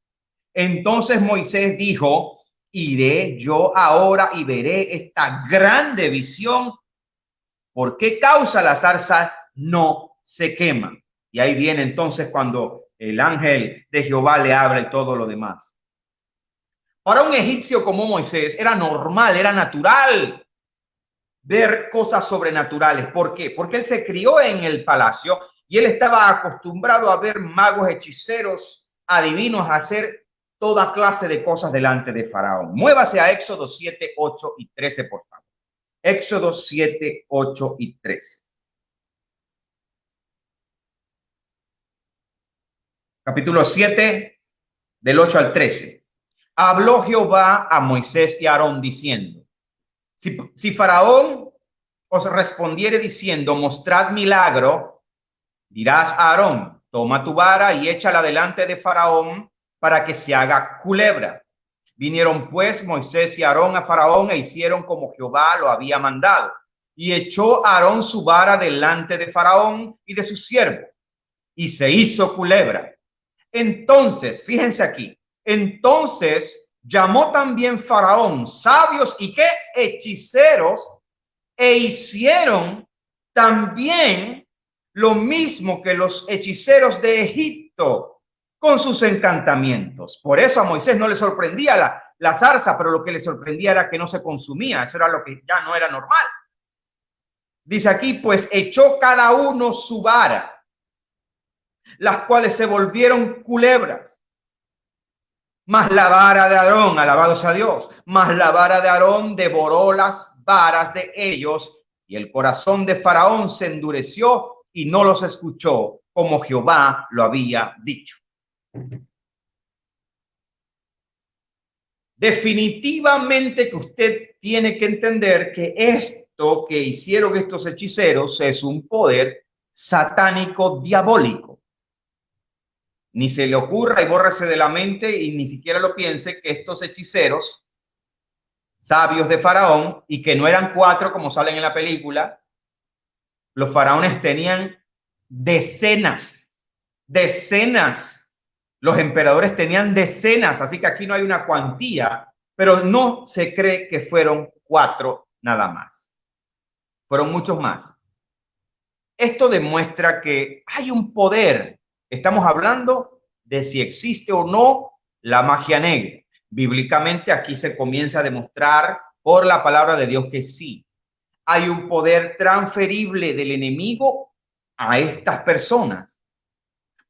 Entonces Moisés dijo: iré yo ahora y veré esta grande visión. ¿Por qué causa la zarza no se quema? Y ahí viene entonces cuando el ángel de Jehová le habla y todo lo demás. Para un egipcio como Moisés era normal, era natural ver cosas sobrenaturales. ¿Por qué? Porque él se crió en el palacio y él estaba acostumbrado a ver magos, hechiceros, adivinos, a hacer toda clase de cosas delante de Faraón. Muévase a Éxodo 7, 8 y 13, por favor. Éxodo 7, 8 y 13. Capítulo 7, del 8 al 13. Habló Jehová a Moisés y a Aarón diciendo: si Faraón os respondiere diciendo: mostrad milagro, dirás a Aarón: toma tu vara y échala delante de Faraón para que se haga culebra. Vinieron pues Moisés y Aarón a Faraón e hicieron como Jehová lo había mandado. Y echó Aarón su vara delante de Faraón y de su siervo, y se hizo culebra. Entonces, fíjense aquí, entonces llamó también Faraón sabios y ¿qué? Hechiceros, e hicieron también lo mismo que los hechiceros de Egipto con sus encantamientos. Por eso a Moisés no le sorprendía la zarza, pero lo que le sorprendía era que no se consumía. Eso era lo que ya no era normal. Dice aquí, pues echó cada uno su vara, las cuales se volvieron culebras. Mas la vara de Aarón, alabado sea Dios, mas la vara de Aarón devoró las varas de ellos, y el corazón de Faraón se endureció y no los escuchó, como Jehová lo había dicho. Definitivamente que usted tiene que entender que esto que hicieron estos hechiceros es un poder satánico diabólico. Ni se le ocurra y bórrese de la mente y ni siquiera lo piense que estos hechiceros sabios de Faraón, y que no eran 4 como salen en la película, los faraones tenían decenas. Los emperadores tenían decenas, así que aquí no hay una cuantía, pero no se cree que fueron 4 nada más. Fueron muchos más. Esto demuestra que hay un poder. Estamos hablando de si existe o no la magia negra. Bíblicamente aquí se comienza a demostrar por la palabra de Dios que sí. Hay un poder transferible del enemigo a estas personas.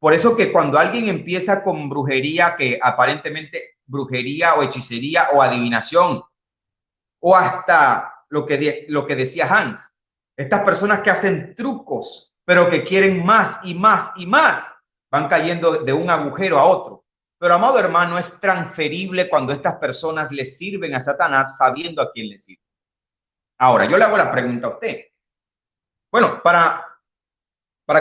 Por eso que cuando alguien empieza con brujería, que aparentemente brujería o hechicería o adivinación, o hasta lo que decía Hans, estas personas que hacen trucos, pero que quieren más y más y más, van cayendo de un agujero a otro. Pero, amado hermano, es transferible cuando estas personas le sirven a Satanás sabiendo a quién le sirve. Ahora, yo le hago la pregunta a usted. Bueno, para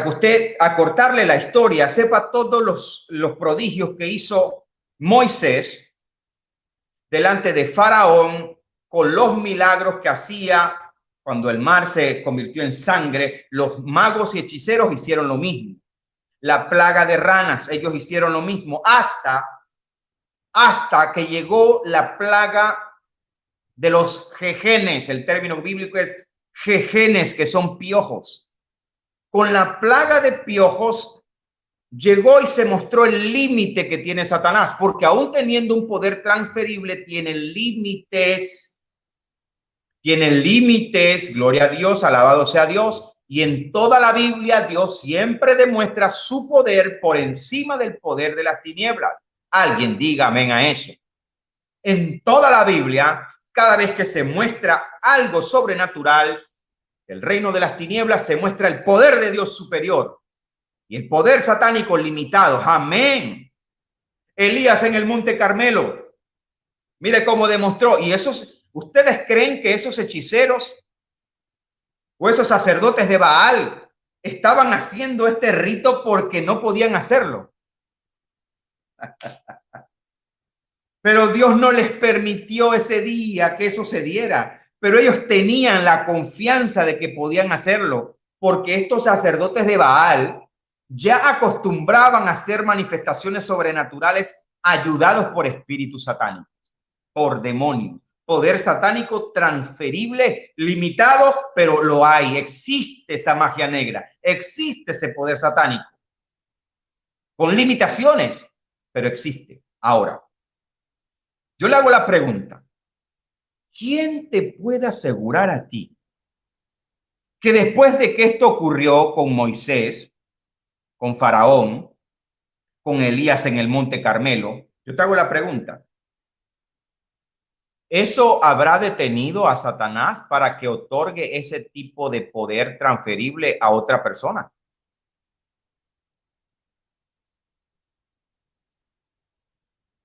que usted, acortarle la historia, sepa todos los prodigios que hizo Moisés delante de Faraón, con los milagros que hacía cuando el mar se convirtió en sangre. Los magos y hechiceros hicieron lo mismo. La plaga de ranas, ellos hicieron lo mismo, hasta que llegó la plaga de los jejenes. El término bíblico es jejenes, que son piojos. Con la plaga de piojos, llegó y se mostró el límite que tiene Satanás, porque aún teniendo un poder transferible, tiene límites, gloria a Dios, alabado sea Dios. Y en toda la Biblia, Dios siempre demuestra su poder por encima del poder de las tinieblas. Alguien diga amén a eso. En toda la Biblia, cada vez que se muestra algo sobrenatural, el reino de las tinieblas, se muestra el poder de Dios superior y el poder satánico limitado. Amén. Elías en el Monte Carmelo. Mire cómo demostró. Y esos, ¿ustedes creen que esos hechiceros o esos sacerdotes de Baal estaban haciendo este rito porque no podían hacerlo? Pero Dios no les permitió ese día que eso se diera. Pero ellos tenían la confianza de que podían hacerlo, porque estos sacerdotes de Baal ya acostumbraban a hacer manifestaciones sobrenaturales ayudados por espíritus satánicos, por demonios. Poder satánico transferible, limitado, pero lo hay. Existe esa magia negra, existe ese poder satánico, con limitaciones, pero existe. Ahora, yo le hago la pregunta, ¿quién te puede asegurar a ti que después de que esto ocurrió con Moisés, con Faraón, con Elías en el Monte Carmelo, yo te hago la pregunta, ¿eso habrá detenido a Satanás para que otorgue ese tipo de poder transferible a otra persona?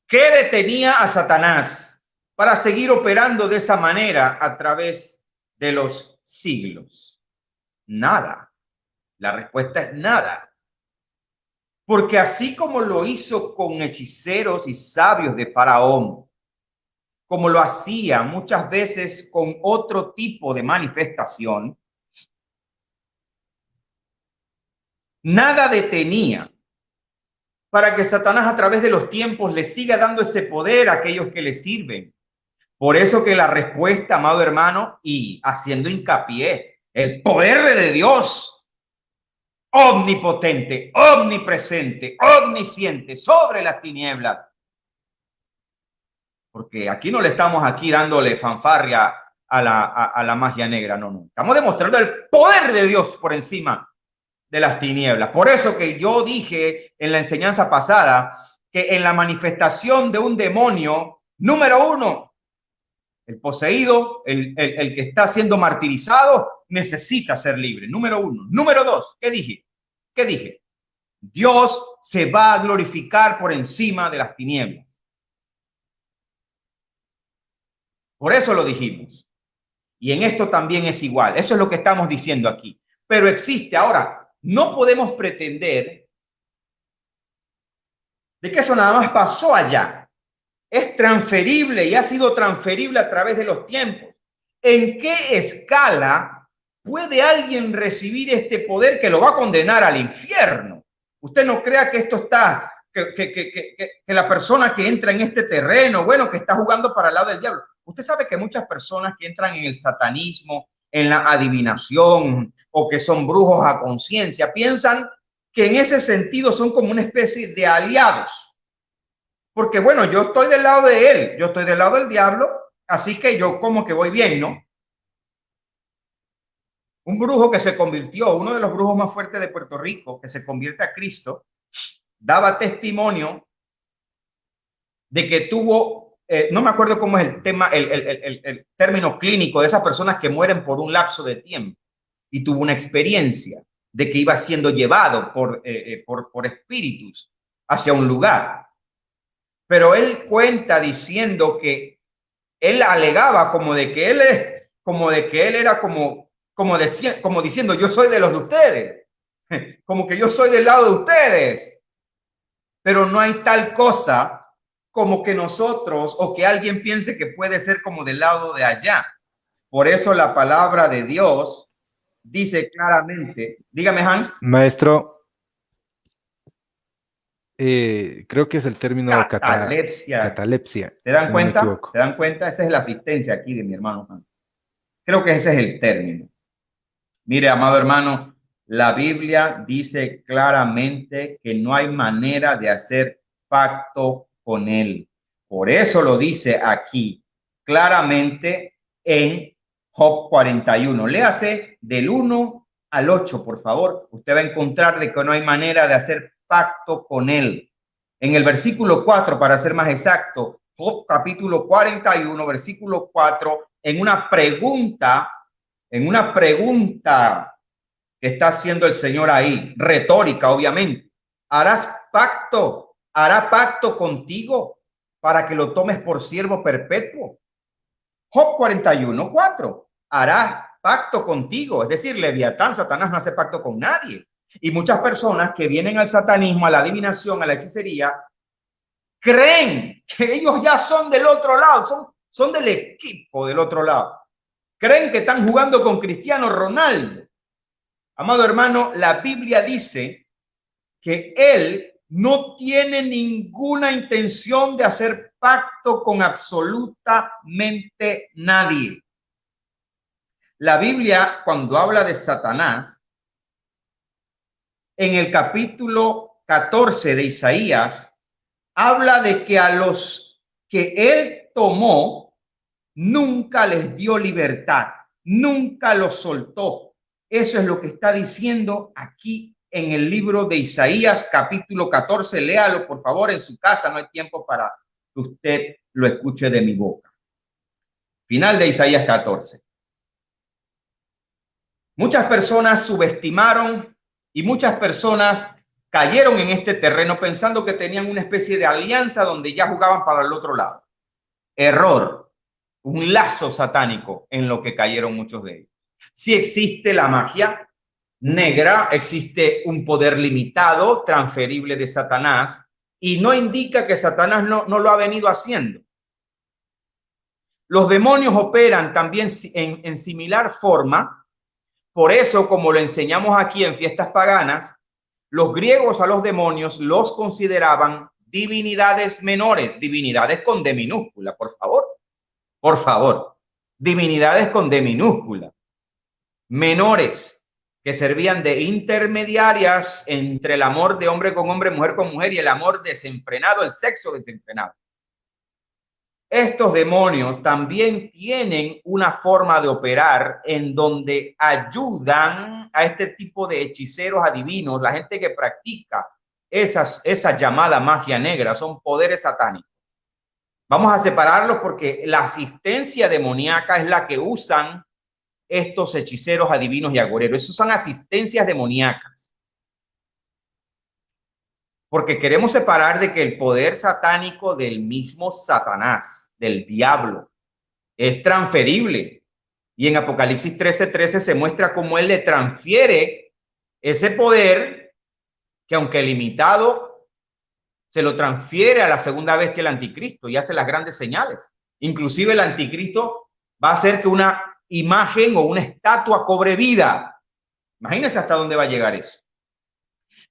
¿Qué detenía a Satanás para seguir operando de esa manera a través de los siglos? Nada. La respuesta es nada. Porque así como lo hizo con hechiceros y sabios de Faraón, como lo hacía muchas veces con otro tipo de manifestación, nada detenía para que Satanás a través de los tiempos le siga dando ese poder a aquellos que le sirven. Por eso que la respuesta, amado hermano, y haciendo hincapié, el poder de Dios, omnipotente, omnipresente, omnisciente, sobre las tinieblas. Porque aquí no le estamos aquí dándole fanfarria a la magia negra, no. Estamos demostrando el poder de Dios por encima de las tinieblas. Por eso que yo dije en la enseñanza pasada que en la manifestación de un demonio, número uno, el poseído, el que está siendo martirizado, necesita ser libre. Número uno. Número dos, ¿qué dije? ¿Qué dije? Dios se va a glorificar por encima de las tinieblas. Por eso lo dijimos. Y en esto también es igual. Eso es lo que estamos diciendo aquí. Pero existe. Ahora, no podemos pretender de que eso nada más pasó allá. Es transferible y ha sido transferible a través de los tiempos. ¿En qué escala puede alguien recibir este poder que lo va a condenar al infierno? Usted no crea que esto está, que la persona que entra en este terreno, bueno, que está jugando para el lado del diablo. Usted sabe que muchas personas que entran en el satanismo, en la adivinación o que son brujos a conciencia, piensan que en ese sentido son como una especie de aliados. Porque bueno, yo estoy del lado de él, yo estoy del lado del diablo, así que yo como que voy bien, ¿no? Un brujo que se convirtió, uno de los brujos más fuertes de Puerto Rico, que se convierte a Cristo, daba testimonio de que tuvo, no me acuerdo cómo es el tema, el término clínico de esas personas que mueren por un lapso de tiempo, y tuvo una experiencia de que iba siendo llevado por espíritus hacia un lugar. Pero él cuenta diciendo que él alegaba como de que él era como diciendo yo soy de los de ustedes, como que yo soy del lado de ustedes, pero no hay tal cosa como que nosotros o que alguien piense que puede ser como del lado de allá. Por eso la palabra de Dios dice claramente, dígame Hans. Maestro, creo que es el término catalepsia. ¿Se dan cuenta? No ¿Se dan cuenta? Esa es la asistencia aquí de mi hermano Hans. Creo que ese es el término. Mire, amado hermano, La Biblia dice claramente que no hay manera de hacer pacto con él. Por eso lo dice aquí claramente en Job 41. Léase del 1 al 8, por favor. Usted va a encontrar de que no hay manera de hacer pacto con él. En el versículo 4, para ser más exacto, Job capítulo 41, versículo 4, en una pregunta que está haciendo el Señor ahí, retórica, obviamente. Hará pacto contigo para que lo tomes por siervo perpetuo. Job 41, 4. Hará pacto contigo. Es decir, Leviatán, Satanás no hace pacto con nadie. Y muchas personas que vienen al satanismo, a la adivinación, a la hechicería, creen que ellos ya son del otro lado, son del equipo del otro lado. Creen que están jugando con Cristiano Ronaldo. Amado hermano, la Biblia dice que él no tiene ninguna intención de hacer pacto con absolutamente nadie. La Biblia, cuando habla de Satanás, en el capítulo 14 de Isaías, habla de que a los que él tomó, nunca les dio libertad, nunca los soltó. Eso es lo que está diciendo aquí en el libro de Isaías, capítulo 14. Léalo, por favor, en su casa. No hay tiempo para que usted lo escuche de mi boca. Final de Isaías 14. Muchas personas subestimaron y muchas personas cayeron en este terreno pensando que tenían una especie de alianza donde ya jugaban para el otro lado. Error. Un lazo satánico en lo que cayeron muchos de ellos. Si existe la magia negra, existe un poder limitado, transferible de Satanás, y no indica que Satanás no lo ha venido haciendo. Los demonios operan también en similar forma. Por eso, como lo enseñamos aquí en fiestas paganas, los griegos a los demonios los consideraban divinidades menores, divinidades con D minúscula, por favor. Por favor, divinidades con D minúscula, menores, que servían de intermediarias entre el amor de hombre con hombre, mujer con mujer y el amor desenfrenado, el sexo desenfrenado. Estos demonios también tienen una forma de operar en donde ayudan a este tipo de hechiceros adivinos, la gente que practica esa llamada magia negra, son poderes satánicos. Vamos a separarlos porque la asistencia demoníaca es la que usan estos hechiceros, adivinos y agoreros. Esas son asistencias demoníacas. Porque queremos separar de que el poder satánico del mismo Satanás, del diablo, es transferible. Y en Apocalipsis 13:13 se muestra cómo él le transfiere ese poder que, aunque limitado, se lo transfiere a la segunda vez que el anticristo y hace las grandes señales. Inclusive el anticristo va a hacer que una imagen o una estatua cobre vida. Imagínense hasta dónde va a llegar eso.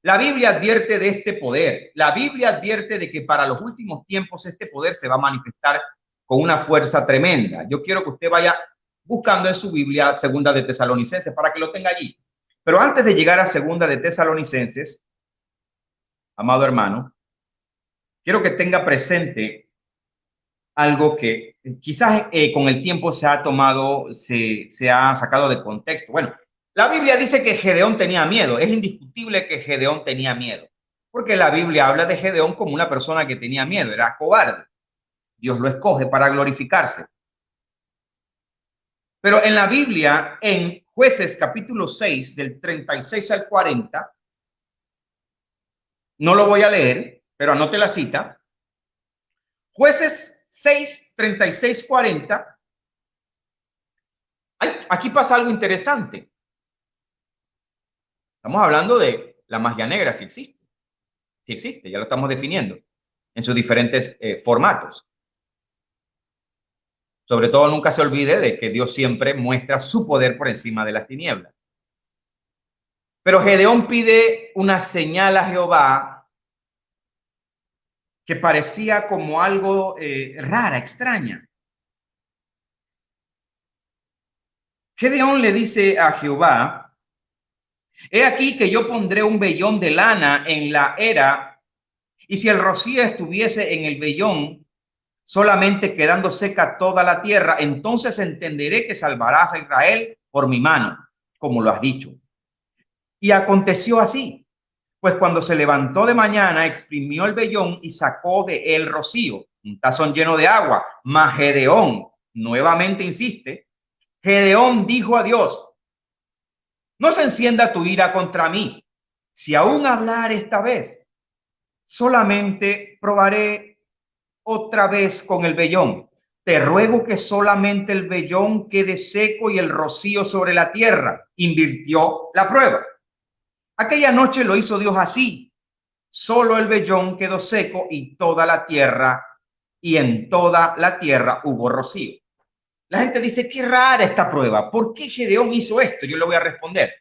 La Biblia advierte de este poder. La Biblia advierte de que para los últimos tiempos este poder se va a manifestar con una fuerza tremenda. Yo quiero que usted vaya buscando en su Biblia Segunda de Tesalonicenses para que lo tenga allí. Pero antes de llegar a Segunda de Tesalonicenses, amado hermano, quiero que tenga presente algo que quizás con el tiempo se ha tomado, se ha sacado de contexto. Bueno, la Biblia dice que Gedeón tenía miedo. Es indiscutible que Gedeón tenía miedo, porque la Biblia habla de Gedeón como una persona que tenía miedo, era cobarde. Dios lo escoge para glorificarse. Pero en la Biblia, en Jueces capítulo 6, del 36 al 40, no lo voy a leer, pero anote la cita. Jueces 6, 36, 40. Aquí pasa algo interesante. Estamos hablando de la magia negra, si existe. Si existe, ya lo estamos definiendo en sus diferentes formatos. Sobre todo, nunca se olvide de que Dios siempre muestra su poder por encima de las tinieblas. Pero Gedeón pide una señal a Jehová que parecía como algo rara, extraña. Gedeón le dice a Jehová He aquí que yo pondré un vellón de lana en la era, y si el rocío estuviese en el vellón, solamente quedando seca toda la tierra, entonces entenderé que salvarás a Israel por mi mano, como lo has dicho. Y aconteció así, pues cuando se levantó de mañana, exprimió el vellón y sacó de él rocío, un tazón lleno de agua. Mas Gedeón nuevamente insiste. Gedeón dijo a Dios: no se encienda tu ira contra mí, si aún hablar esta vez, solamente probaré otra vez con el vellón. Te ruego que solamente el vellón quede seco y el rocío sobre la tierra. Invirtió la prueba. Aquella noche lo hizo Dios así. Solo el vellón quedó seco y toda la tierra, y en toda la tierra hubo rocío. La gente dice: qué rara esta prueba. ¿Por qué Gedeón hizo esto? Yo le voy a responder.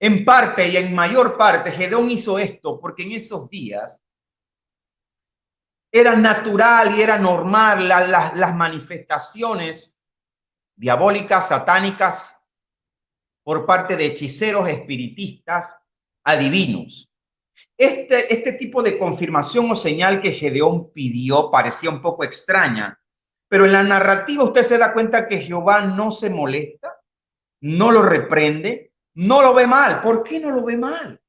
En parte y en mayor parte, Gedeón hizo esto porque en esos días era natural y era normal las manifestaciones diabólicas, satánicas, por parte de hechiceros, espiritistas, adivinos. Este tipo de confirmación o señal que Gedeón pidió parecía un poco extraña, pero en la narrativa usted se da cuenta que Jehová no se molesta, no lo reprende, no lo ve mal. ¿Por qué no lo ve mal?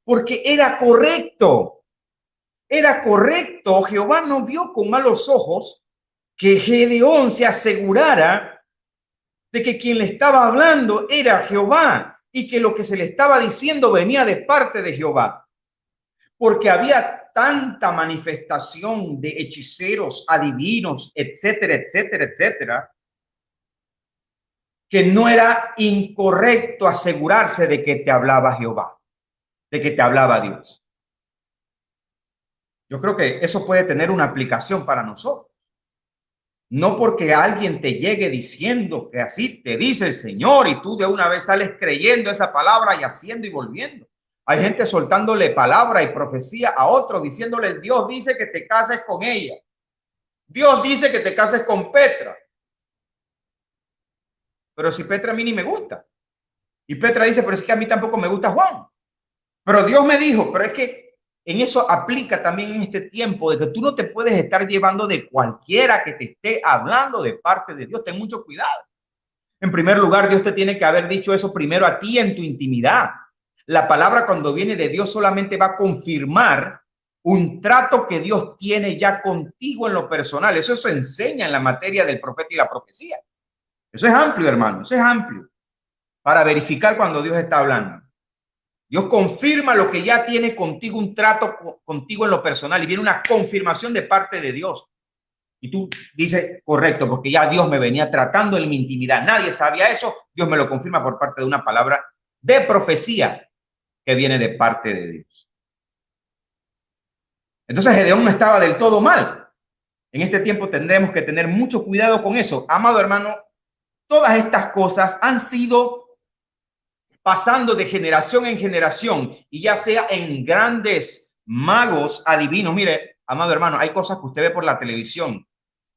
Porque era correcto. Era correcto. Jehová no vio con malos ojos que Gedeón se asegurara de que quien le estaba hablando era Jehová y que lo que se le estaba diciendo venía de parte de Jehová. Porque había tanta manifestación de hechiceros, adivinos, etcétera, etcétera, etcétera, que no era incorrecto asegurarse de que te hablaba Jehová, de que te hablaba Dios. Yo creo que eso puede tener una aplicación para nosotros. No porque alguien te llegue diciendo que así te dice el Señor y tú de una vez sales creyendo esa palabra y haciendo y volviendo. Hay gente soltándole palabra y profecía a otro, diciéndole: Dios dice que te cases con ella. Dios dice que te cases con Petra. Pero si Petra a mí ni me gusta. Y Petra dice: pero es que a mí tampoco me gusta Juan. Pero Dios me dijo. Pero es que en eso aplica también en este tiempo de que tú no te puedes estar llevando de cualquiera que te esté hablando de parte de Dios. Ten mucho cuidado. En primer lugar, Dios te tiene que haber dicho eso primero a ti en tu intimidad. La palabra, cuando viene de Dios, solamente va a confirmar un trato que Dios tiene ya contigo en lo personal. Eso se enseña en la materia del profeta y la profecía. Eso es amplio, hermano. Eso es amplio para verificar cuando Dios está hablando. Dios confirma lo que ya tiene contigo, un trato contigo en lo personal, y viene una confirmación de parte de Dios. Y tú dices: correcto, porque ya Dios me venía tratando en mi intimidad. Nadie sabía eso. Dios me lo confirma por parte de una palabra de profecía que viene de parte de Dios. Entonces Gedeón no estaba del todo mal. En este tiempo tendremos que tener mucho cuidado con eso. Amado hermano, todas estas cosas han sido pasando de generación en generación, y ya sea en grandes magos, adivinos. Mire, amado hermano, hay cosas que usted ve por la televisión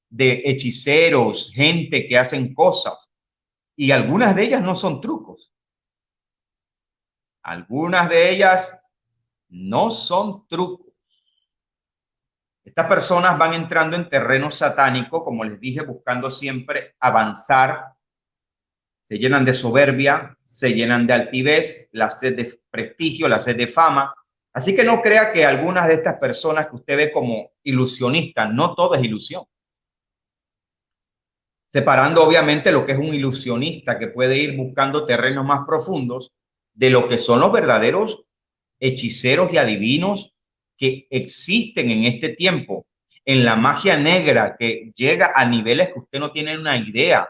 de hechiceros, gente que hacen cosas, y algunas de ellas no son trucos. Algunas de ellas no son trucos. Estas personas van entrando en terreno satánico, como les dije, buscando siempre avanzar. Se llenan de soberbia, se llenan de altivez, la sed de prestigio, la sed de fama. Así que no crea que algunas de estas personas que usted ve como ilusionistas, no todo es ilusión. Separando obviamente lo que es un ilusionista que puede ir buscando terrenos más profundos de lo que son los verdaderos hechiceros y adivinos que existen en este tiempo, en la magia negra que llega a niveles que usted no tiene una idea.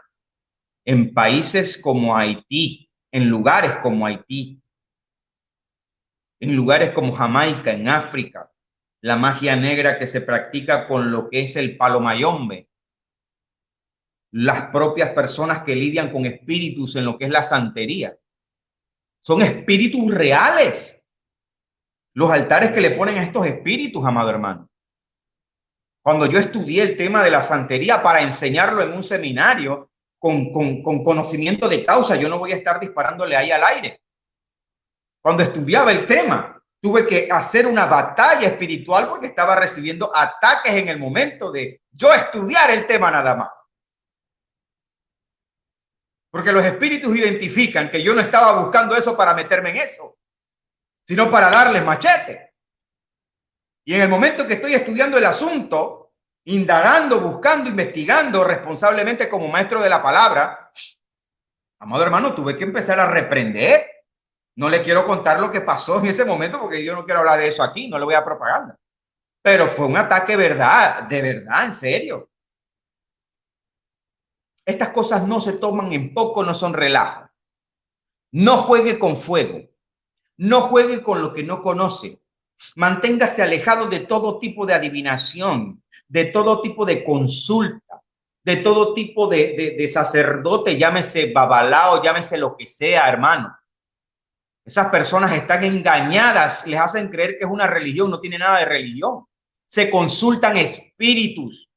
En países como Haití, en lugares como Haití, en lugares como Jamaica, en África, la magia negra que se practica con lo que es el palo mayombe, las propias personas que lidian con espíritus en lo que es la santería. Son espíritus reales. Los altares que le ponen a estos espíritus, amado hermano. Cuando yo estudié el tema de la santería para enseñarlo en un seminario, con conocimiento de causa. Yo no voy a estar disparándole ahí al aire. Cuando estudiaba el tema, tuve que hacer una batalla espiritual porque estaba recibiendo ataques en el momento de yo estudiar el tema nada más. Porque los espíritus identifican que yo no estaba buscando eso para meterme en eso, sino para darles machete. Y en el momento que estoy estudiando el asunto, indagando, buscando, investigando responsablemente como maestro de la palabra, amado hermano, tuve que empezar a reprender. No le quiero contar lo que pasó en ese momento porque yo no quiero hablar de eso aquí, no le voy a propaganda. Pero fue un ataque de verdad, en serio. Estas cosas no se toman en poco, no son relajo. No juegue con fuego. No juegue con lo que no conoce. Manténgase alejado de todo tipo de adivinación, de todo tipo de consulta, de todo tipo de sacerdote, llámese babalao, llámese lo que sea, hermano. Esas personas están engañadas, les hacen creer que es una religión, no tiene nada de religión. Se consultan espíritus.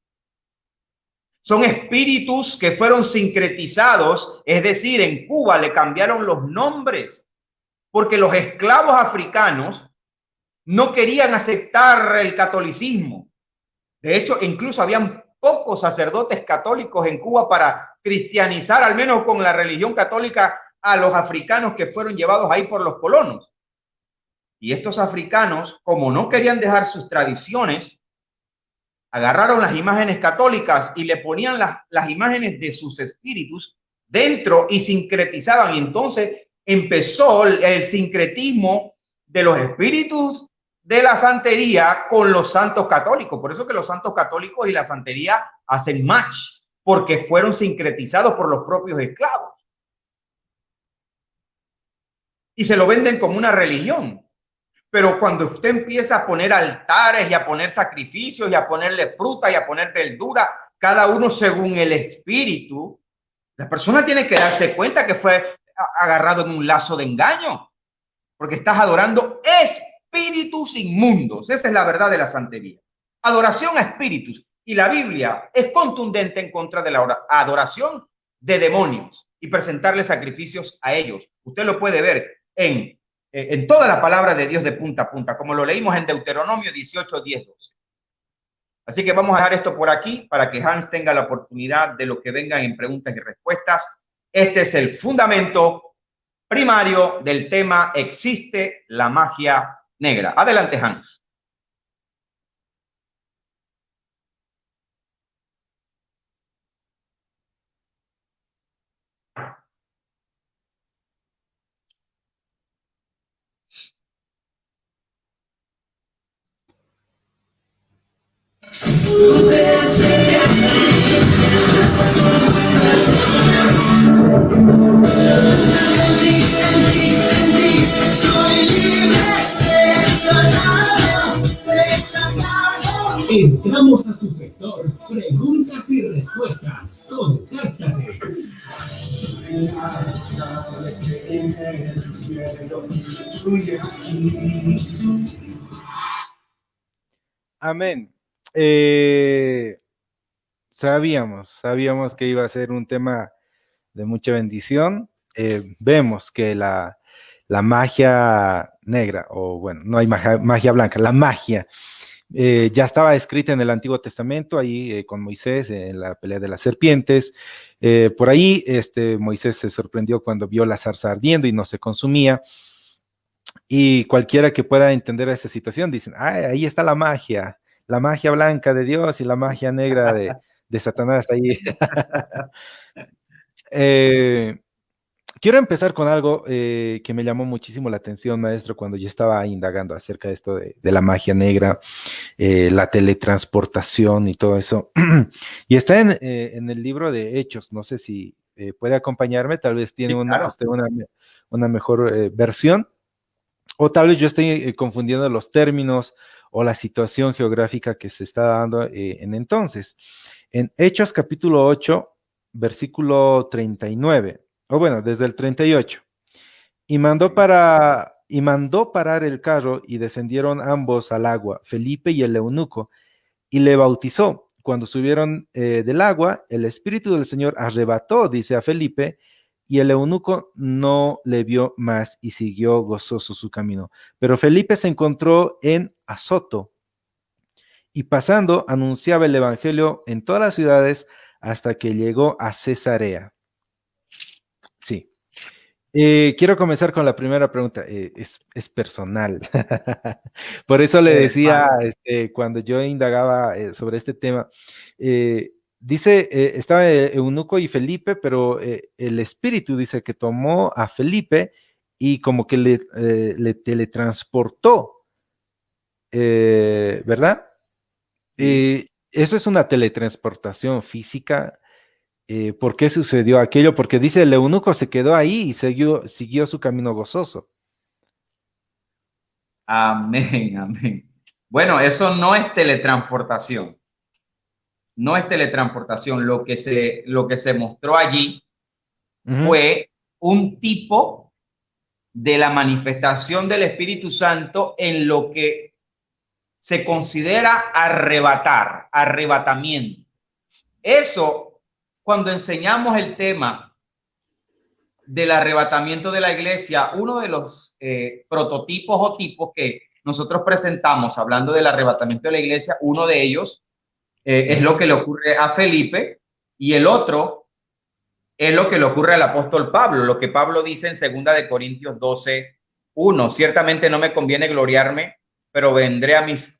Son espíritus que fueron sincretizados, es decir, en Cuba le cambiaron los nombres, porque los esclavos africanos no querían aceptar el catolicismo. De hecho, incluso habían pocos sacerdotes católicos en Cuba para cristianizar, al menos con la religión católica, a los africanos que fueron llevados ahí por los colonos. Y estos africanos, como no querían dejar sus tradiciones, agarraron las imágenes católicas y le ponían las imágenes de sus espíritus dentro y sincretizaban. Y entonces empezó el sincretismo de los espíritus de la santería con los santos católicos. Por eso que los santos católicos y la santería hacen match, porque fueron sincretizados por los propios esclavos. Y se lo venden como una religión. Pero cuando usted empieza a poner altares y a poner sacrificios y a ponerle fruta y a poner verdura, cada uno según el espíritu, la persona tiene que darse cuenta que fue agarrado en un lazo de engaño, porque estás adorando espíritus inmundos. Esa es la verdad de la santería. Adoración a espíritus. Y la Biblia es contundente en contra de la adoración de demonios y presentarle sacrificios a ellos. Usted lo puede ver en toda la palabra de Dios de punta a punta, como lo leímos en Deuteronomio 18, 10, 12. Así que vamos a dejar esto por aquí para que Hans tenga la oportunidad de lo que vengan en preguntas y respuestas. Este es el fundamento primario del tema: ¿existe la magia negra? Adelante, Hans. Entramos a tu sector. Preguntas y respuestas. Contáctate. Amén. Sabíamos que iba a ser un tema de mucha bendición. Vemos que la magia negra, o bueno, no hay magia blanca, la magia ya estaba escrita en el Antiguo Testamento, ahí con Moisés, en la pelea de las serpientes. Por ahí Moisés se sorprendió cuando vio la zarza ardiendo y no se consumía. Y cualquiera que pueda entender esa situación, dicen, ahí está la magia blanca de Dios y la magia negra de Satanás ahí. Quiero empezar con algo que me llamó muchísimo la atención, maestro, cuando yo estaba indagando acerca de esto de la magia negra, la teletransportación y todo eso. Y está en el libro de Hechos. No sé si puede acompañarme, tal vez tiene Sí, claro. una mejor versión, o tal vez yo estoy confundiendo los términos o la situación geográfica que se está dando en entonces. En Hechos capítulo 8, versículo 39. O bueno, desde el 38. Y mandó parar el carro y descendieron ambos al agua, Felipe y el eunuco, y le bautizó. cuando subieron del agua, el Espíritu del Señor arrebató, dice, a Felipe, y el eunuco no le vio más y siguió gozoso su camino. Pero Felipe se encontró en Azoto y pasando anunciaba el evangelio en todas las ciudades hasta que llegó a Cesarea. Sí. Quiero comenzar con la primera pregunta. Es personal. Por eso le decía cuando yo indagaba sobre este tema, dice, estaba Eunuco y Felipe, pero el Espíritu dice que tomó a Felipe y como que le teletransportó, ¿verdad? Sí. Eso es una teletransportación física. ¿Por qué sucedió aquello? Porque dice el eunuco se quedó ahí y siguió su camino gozoso. Amén, amén. Bueno, eso no es teletransportación. No es teletransportación. Lo que se mostró allí fue un tipo de la manifestación del Espíritu Santo en lo que se considera arrebatamiento. Eso, cuando enseñamos el tema del arrebatamiento de la iglesia, uno de los prototipos o tipos que nosotros presentamos hablando del arrebatamiento de la iglesia, uno de ellos es lo que le ocurre a Felipe y el otro es lo que le ocurre al apóstol Pablo, lo que Pablo dice en 2 de Corintios 12:1. Ciertamente no me conviene gloriarme, pero vendré a mis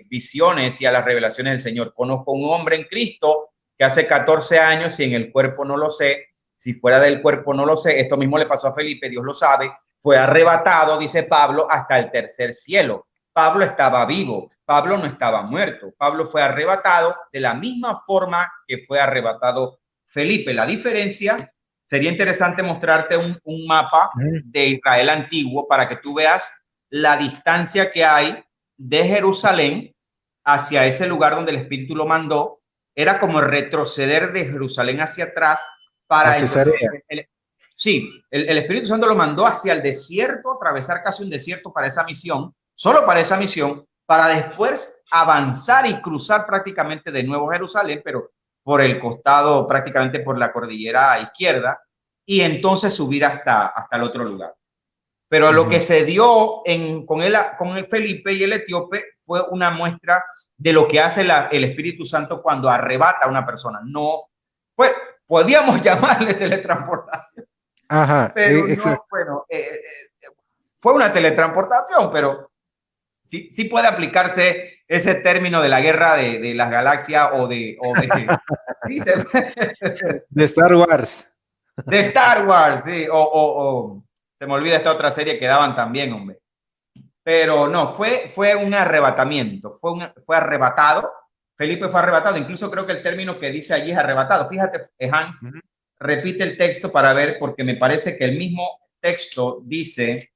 visiones y a las revelaciones del Señor. Conozco un hombre en Cristo que hace 14 años y en el cuerpo no lo sé, si fuera del cuerpo no lo sé. Esto mismo le pasó a Felipe, Dios lo sabe. Fue arrebatado, dice Pablo, hasta el tercer cielo. Pablo estaba vivo, Pablo no estaba muerto. Pablo fue arrebatado de la misma forma que fue arrebatado Felipe. La diferencia, sería interesante mostrarte un mapa de Israel antiguo para que tú veas la distancia que hay de Jerusalén hacia ese lugar donde el Espíritu lo mandó. Era como retroceder de Jerusalén hacia atrás para Cesarea. Sí, el Espíritu Santo lo mandó hacia el desierto, atravesar casi un desierto para esa misión, solo para esa misión, para después avanzar y cruzar prácticamente de nuevo Jerusalén, pero por el costado, prácticamente por la cordillera izquierda, y entonces subir hasta el otro lugar. Pero lo que se dio con el Felipe y el etíope fue una muestra de lo que hace el Espíritu Santo cuando arrebata a una persona. No, pues podíamos llamarle teletransportación. Ajá, pero no, bueno, fue una teletransportación, pero sí puede aplicarse ese término de la guerra de las galaxias o de sí, de Star Wars. De Star Wars, sí, o se me olvida esta otra serie que daban también, hombre. Pero no, fue un arrebatamiento, fue arrebatado. Felipe fue arrebatado, incluso creo que el término que dice allí es arrebatado. Fíjate, Hans, repite el texto para ver, porque me parece que el mismo texto dice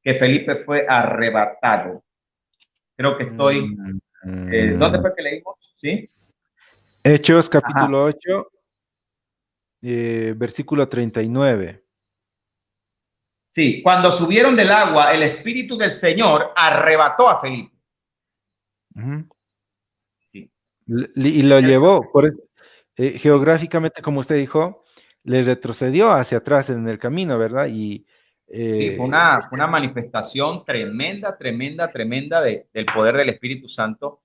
que Felipe fue arrebatado. Creo que estoy... ¿dónde fue que leímos? ¿Sí? Hechos, capítulo 8, versículo 39. Sí, cuando subieron del agua, el Espíritu del Señor arrebató a Felipe. Sí. Y lo llevó, geográficamente, como usted dijo, le retrocedió hacia atrás en el camino, ¿verdad? Y sí, fue una manifestación tremenda del poder del Espíritu Santo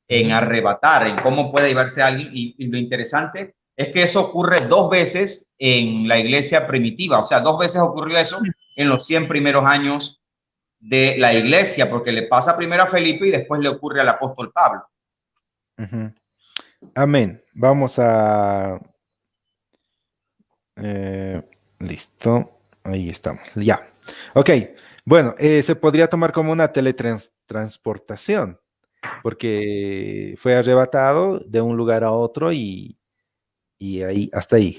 en arrebatar, en cómo puede llevarse a alguien. Y lo interesante es que eso ocurre 2 veces en la iglesia primitiva. O sea, 2 veces ocurrió eso en los 100 primeros años de la iglesia, porque le pasa primero a Felipe y después le ocurre al apóstol Pablo. Amén. Vamos a... listo. Ahí estamos. Ya. Ok. Bueno, se podría tomar como una teletransportación, porque fue arrebatado de un lugar a otro y ahí, hasta ahí.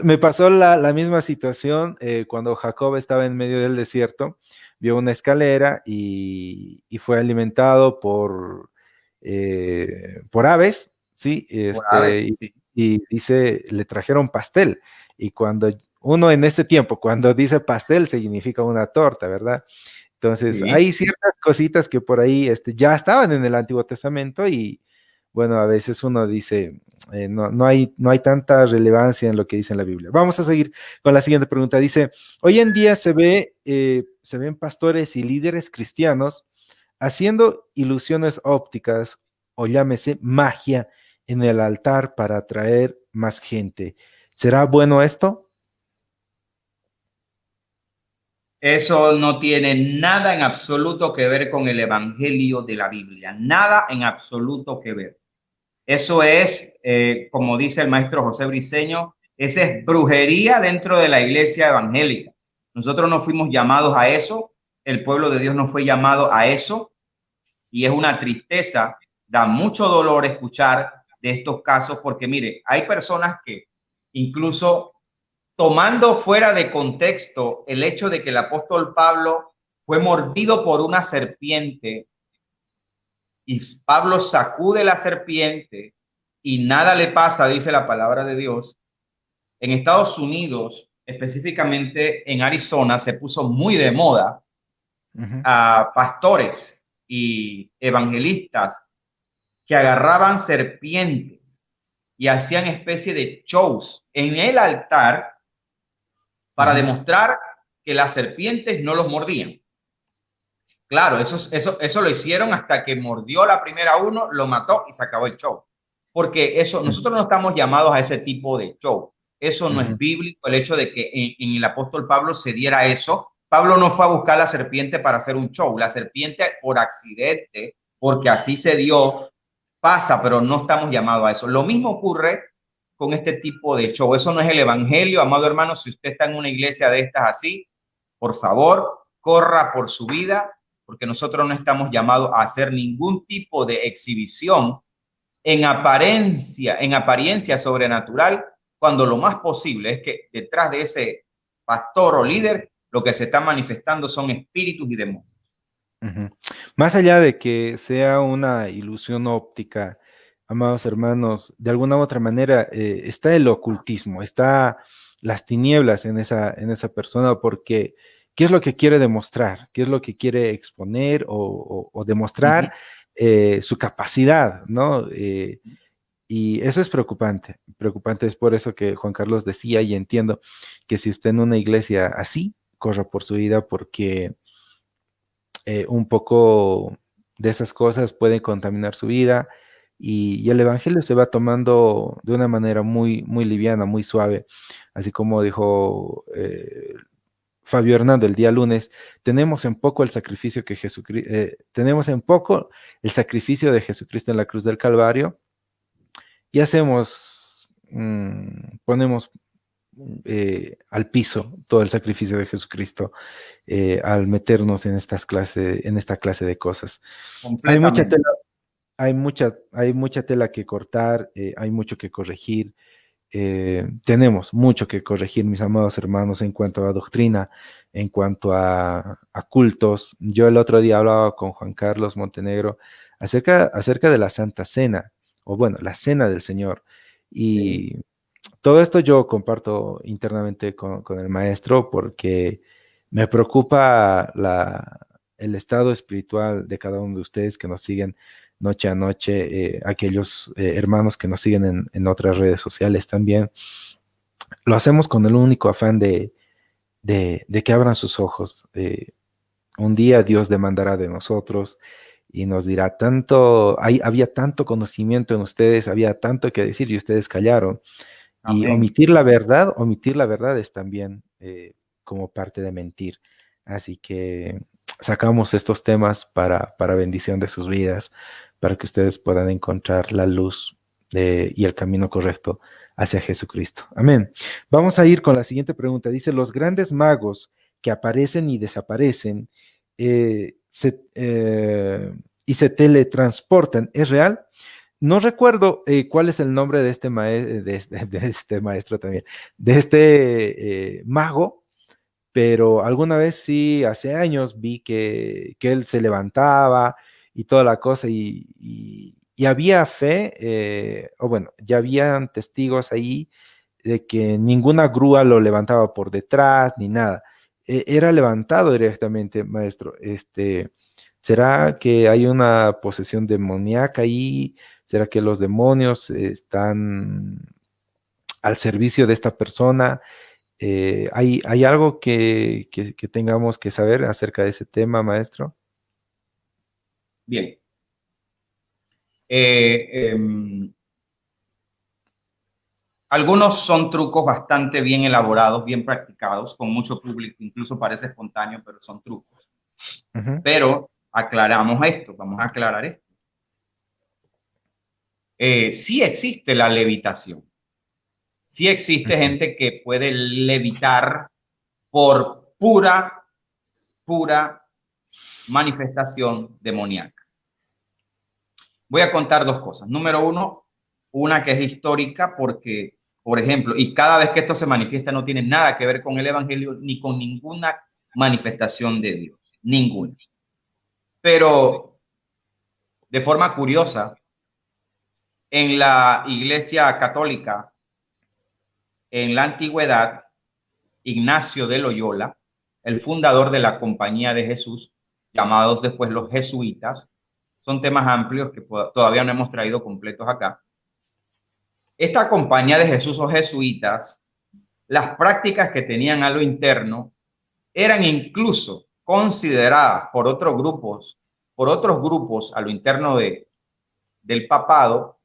Me pasó la misma situación cuando Jacob estaba en medio del desierto, vio una escalera y fue alimentado por aves, ¿sí? Sí. Y dice, le trajeron pastel. Y cuando uno en este tiempo, cuando dice pastel, significa una torta, ¿verdad? Entonces, Sí. hay ciertas cositas que por ahí ya estaban en el Antiguo Testamento y bueno, a veces uno dice, no hay tanta relevancia en lo que dice en la Biblia. Vamos a seguir con la siguiente pregunta. Dice, hoy en día se ven pastores y líderes cristianos haciendo ilusiones ópticas o llámese magia en el altar para atraer más gente. ¿Será bueno esto? Eso no tiene nada en absoluto que ver con el evangelio de la Biblia, nada en absoluto que ver. Eso es, como dice el maestro José Briceño, esa es brujería dentro de la iglesia evangélica. Nosotros no fuimos llamados a eso, el pueblo de Dios no fue llamado a eso, y es una tristeza, da mucho dolor escuchar de estos casos, porque mire, hay personas que incluso tomando fuera de contexto el hecho de que el apóstol Pablo fue mordido por una serpiente y Pablo sacude la serpiente y nada le pasa, dice la palabra de Dios. En Estados Unidos, específicamente en Arizona, se puso muy de moda a pastores y evangelistas que agarraban serpientes y hacían especie de shows en el altar para demostrar que las serpientes no los mordían. Claro, eso lo hicieron hasta que mordió la primera uno, lo mató y se acabó el show. Porque eso, nosotros no estamos llamados a ese tipo de show. Eso no es bíblico, el hecho de que en el apóstol Pablo se diera eso. Pablo no fue a buscar la serpiente para hacer un show. La serpiente por accidente, porque así se dio, pasa, pero no estamos llamados a eso. Lo mismo ocurre con este tipo de show. Eso no es el evangelio, amado hermano. Si usted está en una iglesia de estas así, por favor, corra por su vida, porque nosotros no estamos llamados a hacer ningún tipo de exhibición en apariencia sobrenatural, cuando lo más posible es que detrás de ese pastor o líder lo que se está manifestando son espíritus y demonios. Más allá de que sea una ilusión óptica, amados hermanos, de alguna u otra manera está el ocultismo, está las tinieblas en esa persona, porque ¿qué es lo que quiere demostrar? ¿Qué es lo que quiere exponer o demostrar su capacidad, ¿no? Y eso es preocupante, preocupante. Es por eso que Juan Carlos decía, y entiendo que si está en una iglesia así, corra por su vida, porque un poco de esas cosas pueden contaminar su vida, y el evangelio se va tomando de una manera muy, muy liviana, muy suave, así como dijo Fabio Hernando el día lunes. Tenemos en poco el sacrificio que Jesucristo, tenemos en poco el sacrificio de Jesucristo en la cruz del Calvario, y ponemos al piso todo el sacrificio de Jesucristo al meternos en esta clase de cosas. Hay mucha tela, hay mucha tela que cortar, hay mucho que corregir. Tenemos mucho que corregir, mis amados hermanos, en cuanto a doctrina, en cuanto a cultos. Yo el otro día hablaba con Juan Carlos Montenegro acerca de la Santa Cena, o bueno, la Cena del Señor. Y todo esto yo comparto internamente con el maestro, porque me preocupa el estado espiritual de cada uno de ustedes que nos siguen noche a noche, aquellos hermanos que nos siguen en otras redes sociales también. Lo hacemos con el único afán de que abran sus ojos. Un día Dios demandará de nosotros y nos dirá, había tanto conocimiento en ustedes, había tanto que decir y ustedes callaron. Y Amén. omitir la verdad es también como parte de mentir. Así que sacamos estos temas para bendición de sus vidas, para que ustedes puedan encontrar la luz y el camino correcto hacia Jesucristo. Amén. Vamos a ir con la siguiente pregunta. Dice, los grandes magos que aparecen y desaparecen y se teletransportan, ¿es real? No recuerdo cuál es el nombre de este maestro también, de este mago, pero alguna vez sí, hace años vi que él se levantaba y toda la cosa, y había fe, o bueno, ya habían testigos ahí de que ninguna grúa lo levantaba por detrás ni nada. Era levantado directamente, maestro. ¿Será que hay una posesión demoníaca ahí? ¿Será que los demonios están al servicio de esta persona? ¿Hay algo que tengamos que saber acerca de ese tema, maestro? Bien. Algunos son trucos bastante bien elaborados, bien practicados, con mucho público, incluso parece espontáneo, pero son trucos. Pero aclaramos esto, vamos a aclarar esto. Sí existe la levitación. Sí existe gente que puede levitar por pura manifestación demoníaca. Voy a contar dos cosas. Número uno, una que es histórica porque, por ejemplo, y cada vez que esto se manifiesta no tiene nada que ver con el evangelio ni con ninguna manifestación de Dios, ninguna. Pero de forma curiosa, en la Iglesia Católica, en la antigüedad, Ignacio de Loyola, el fundador de la Compañía de Jesús, llamados después los jesuitas, son temas amplios que todavía no hemos traído completos acá. Esta Compañía de Jesús o jesuitas, las prácticas que tenían a lo interno eran incluso consideradas por otros grupos a lo interno del papado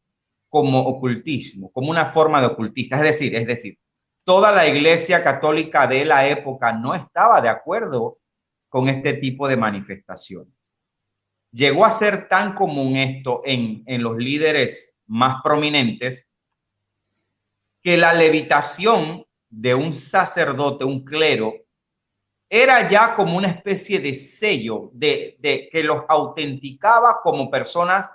como ocultismo, como una forma de ocultista. Es decir, toda la Iglesia Católica de la época no estaba de acuerdo con este tipo de manifestaciones. Llegó a ser tan común esto en los líderes más prominentes que la levitación de un sacerdote, un clero, era ya como una especie de sello de que los autenticaba como personas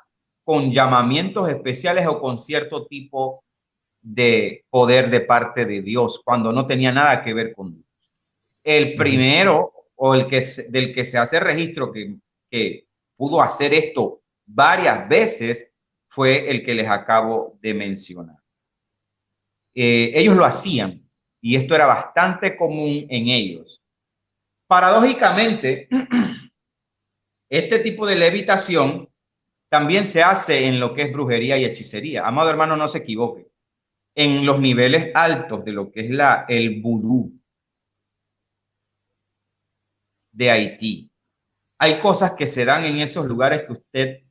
con llamamientos especiales o con cierto tipo de poder de parte de Dios, cuando no tenía nada que ver con Dios. El primero o del que se hace registro que pudo hacer esto varias veces fue el que les acabo de mencionar. Ellos lo hacían y esto era bastante común en ellos. Paradójicamente, este tipo de levitación también se hace en lo que es brujería y hechicería. Amado hermano, no se equivoque. En los niveles altos de lo que es el vudú de Haití. Hay cosas que se dan en esos lugares que a usted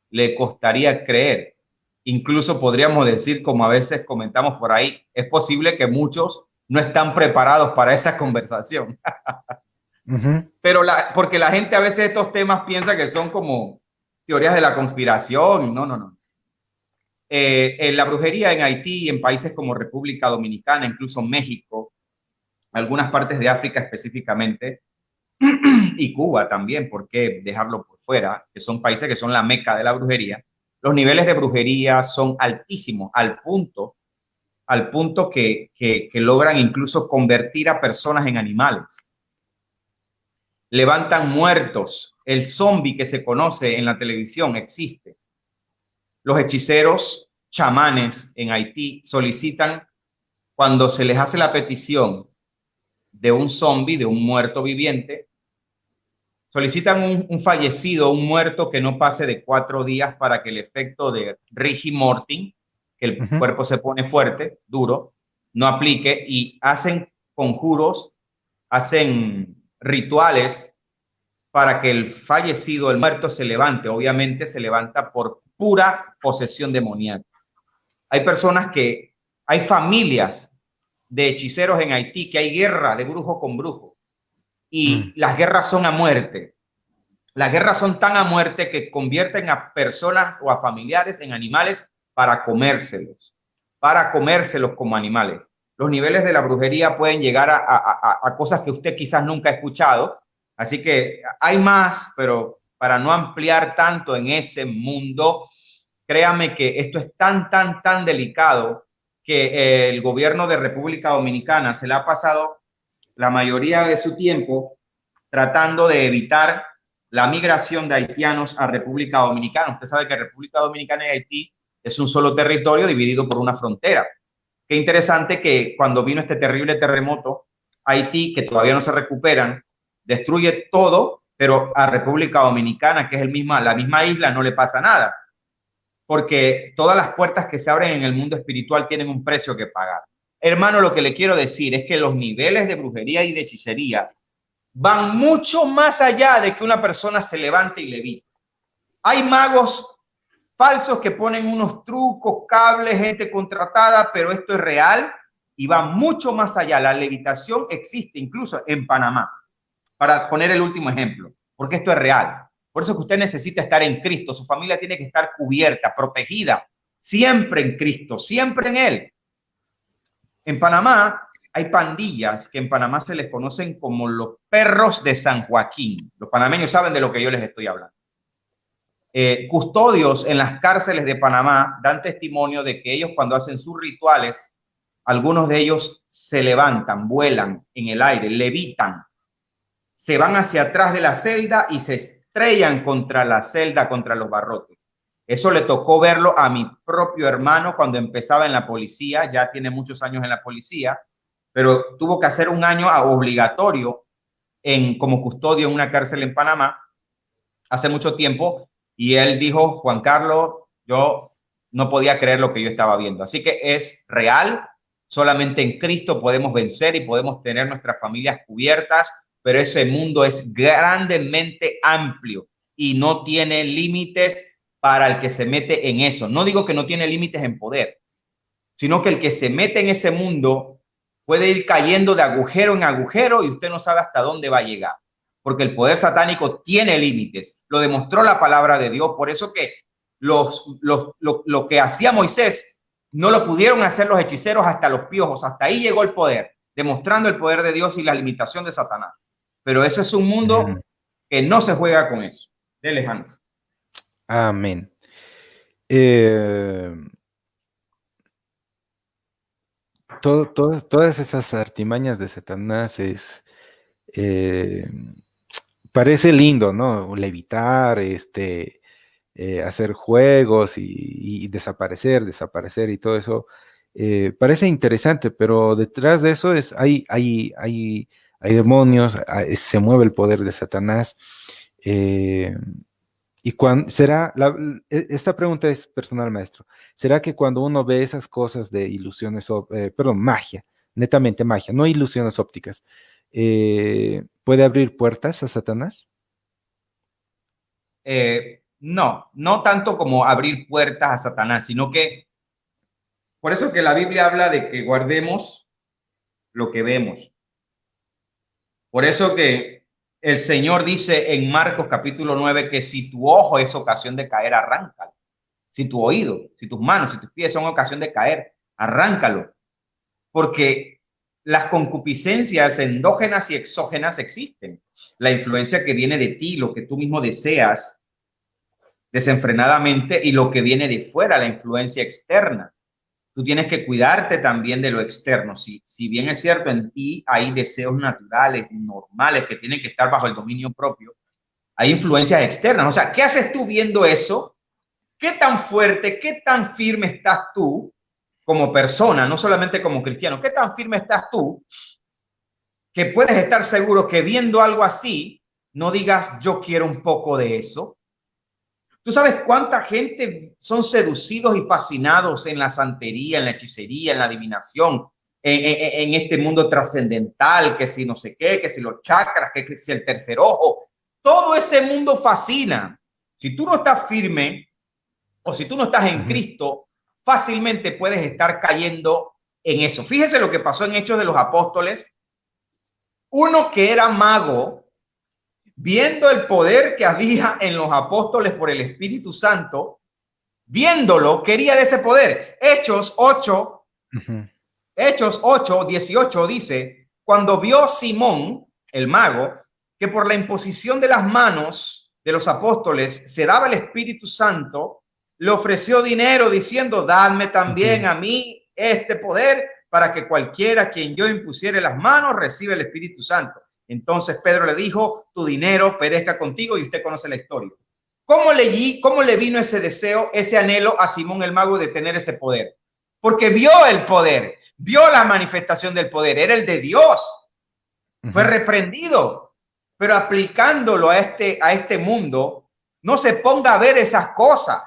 le costaría creer. Incluso podríamos decir, como a veces comentamos por ahí, es posible que muchos no están preparados para esa conversación. Pero porque la gente a veces estos temas piensa que son como teorías de la conspiración. No. En la brujería en Haití, en países como República Dominicana, incluso México, algunas partes de África específicamente, y Cuba también, ¿por qué dejarlo por fuera? Que son países que son la meca de la brujería. Los niveles de brujería son altísimos, al punto que logran incluso convertir a personas en animales. Levantan muertos. El zombie que se conoce en la televisión existe. Los hechiceros chamanes en Haití solicitan, cuando se les hace la petición de un zombie, de un muerto viviente, solicitan un fallecido, un muerto que no pase de 4 días para que el efecto de rigor mortis, que el cuerpo se pone fuerte, duro, no aplique, y hacen conjuros, hacen rituales para que el fallecido, el muerto, se levante. Obviamente se levanta por pura posesión demoníaca. Hay familias de hechiceros en Haití que hay guerra de brujo con brujo. Y las guerras son a muerte. Las guerras son tan a muerte que convierten a personas o a familiares en animales para comérselos como animales. Los niveles de la brujería pueden llegar a cosas que usted quizás nunca ha escuchado. Así que hay más, pero para no ampliar tanto en ese mundo, créame que esto es tan delicado que el gobierno de República Dominicana se le ha pasado la mayoría de su tiempo tratando de evitar la migración de haitianos a República Dominicana. Usted sabe que República Dominicana y Haití es un solo territorio dividido por una frontera. Qué interesante que cuando vino este terrible terremoto, Haití, que todavía no se recuperan, destruye todo, pero a República Dominicana, que es la misma isla, no le pasa nada. porque todas las puertas que se abren en el mundo espiritual tienen un precio que pagar. Hermano, lo que le quiero decir es que los niveles de brujería y de hechicería van mucho más allá de que una persona se levante y levite. Hay magos falsos que ponen unos trucos, cables, gente contratada, pero esto es real y va mucho más allá. La levitación existe incluso en Panamá, para poner el último ejemplo, porque esto es real. Por eso que usted necesita estar en Cristo. Su familia tiene que estar cubierta, protegida, siempre en Cristo, siempre en Él. En Panamá hay pandillas que en Panamá se les conocen como los perros de San Joaquín. Los panameños saben de lo que yo les estoy hablando. Custodios en las cárceles de Panamá dan testimonio de que ellos, cuando hacen sus rituales, algunos de ellos se levantan, vuelan en el aire, levitan, se van hacia atrás de la celda y se estrellan contra la celda, contra los barrotes. Eso le tocó verlo a mi propio hermano cuando empezaba en la policía. Ya tiene muchos años en la policía, pero tuvo que hacer un año obligatorio como custodio en una cárcel en Panamá hace mucho tiempo. Y él dijo, Juan Carlos, yo no podía creer lo que yo estaba viendo. Así que es real. Solamente en Cristo podemos vencer y podemos tener nuestras familias cubiertas, pero ese mundo es grandemente amplio y no tiene límites para el que se mete en eso. No digo que no tiene límites en poder, sino que el que se mete en ese mundo puede ir cayendo de agujero en agujero y usted no sabe hasta dónde va a llegar, porque el poder satánico tiene límites. Lo demostró la palabra de Dios. Por eso que lo que hacía Moisés no lo pudieron hacer los hechiceros hasta los piojos. Hasta ahí llegó el poder, demostrando el poder de Dios y la limitación de Satanás. Pero ese es un mundo que no se juega con eso. Dele, Hans. Amén. Todas esas artimañas de Satanás parece lindo, ¿no? Levitar, hacer juegos y desaparecer y todo eso. Parece interesante, pero detrás de eso hay demonios, se mueve el poder de Satanás. Y esta pregunta es personal, maestro. ¿Será que cuando uno ve esas cosas de ilusiones, magia, netamente magia, no ilusiones ópticas, puede abrir puertas a Satanás? No tanto como abrir puertas a Satanás, sino que por eso que la Biblia habla de que guardemos lo que vemos. Por eso que el Señor dice en Marcos capítulo 9 que si tu ojo es ocasión de caer, arráncalo. Si tu oído, si tus manos, si tus pies son ocasión de caer, arráncalo. Porque las concupiscencias endógenas y exógenas existen. La influencia que viene de ti, lo que tú mismo deseas desenfrenadamente, y lo que viene de fuera, la influencia externa. Tú tienes que cuidarte también de lo externo. Si bien es cierto, en ti hay deseos naturales, normales, que tienen que estar bajo el dominio propio, hay influencias externas. O sea, ¿qué haces tú viendo eso? ¿Qué tan fuerte, qué tan firme estás tú como persona, no solamente como cristiano? ¿Qué tan firme estás tú que puedes estar seguro que viendo algo así, no digas, yo quiero un poco de eso? ¿Tú sabes cuánta gente son seducidos y fascinados en la santería, en la hechicería, en la adivinación, en este mundo trascendental, que si no sé qué, que si los chakras, que si el tercer ojo? Todo ese mundo fascina. Si tú no estás firme o si tú no estás en Cristo, fácilmente puedes estar cayendo en eso. Fíjese lo que pasó en Hechos de los Apóstoles. Uno que era mago, viendo el poder que había en los apóstoles por el Espíritu Santo, viéndolo, quería de ese poder. Hechos 8, Hechos 8, 18 dice, cuando vio Simón, el mago, que por la imposición de las manos de los apóstoles se daba el Espíritu Santo, le ofreció dinero diciendo, dadme también a mí este poder para que cualquiera a quien yo impusiere las manos reciba el Espíritu Santo. Entonces Pedro le dijo, tu dinero perezca contigo, y usted conoce la historia. ¿Cómo le vino ese deseo, ese anhelo a Simón el mago de tener ese poder? Porque vio el poder, vio la manifestación del poder, era el de Dios. Fue reprendido, pero aplicándolo a este mundo, no se ponga a ver esas cosas.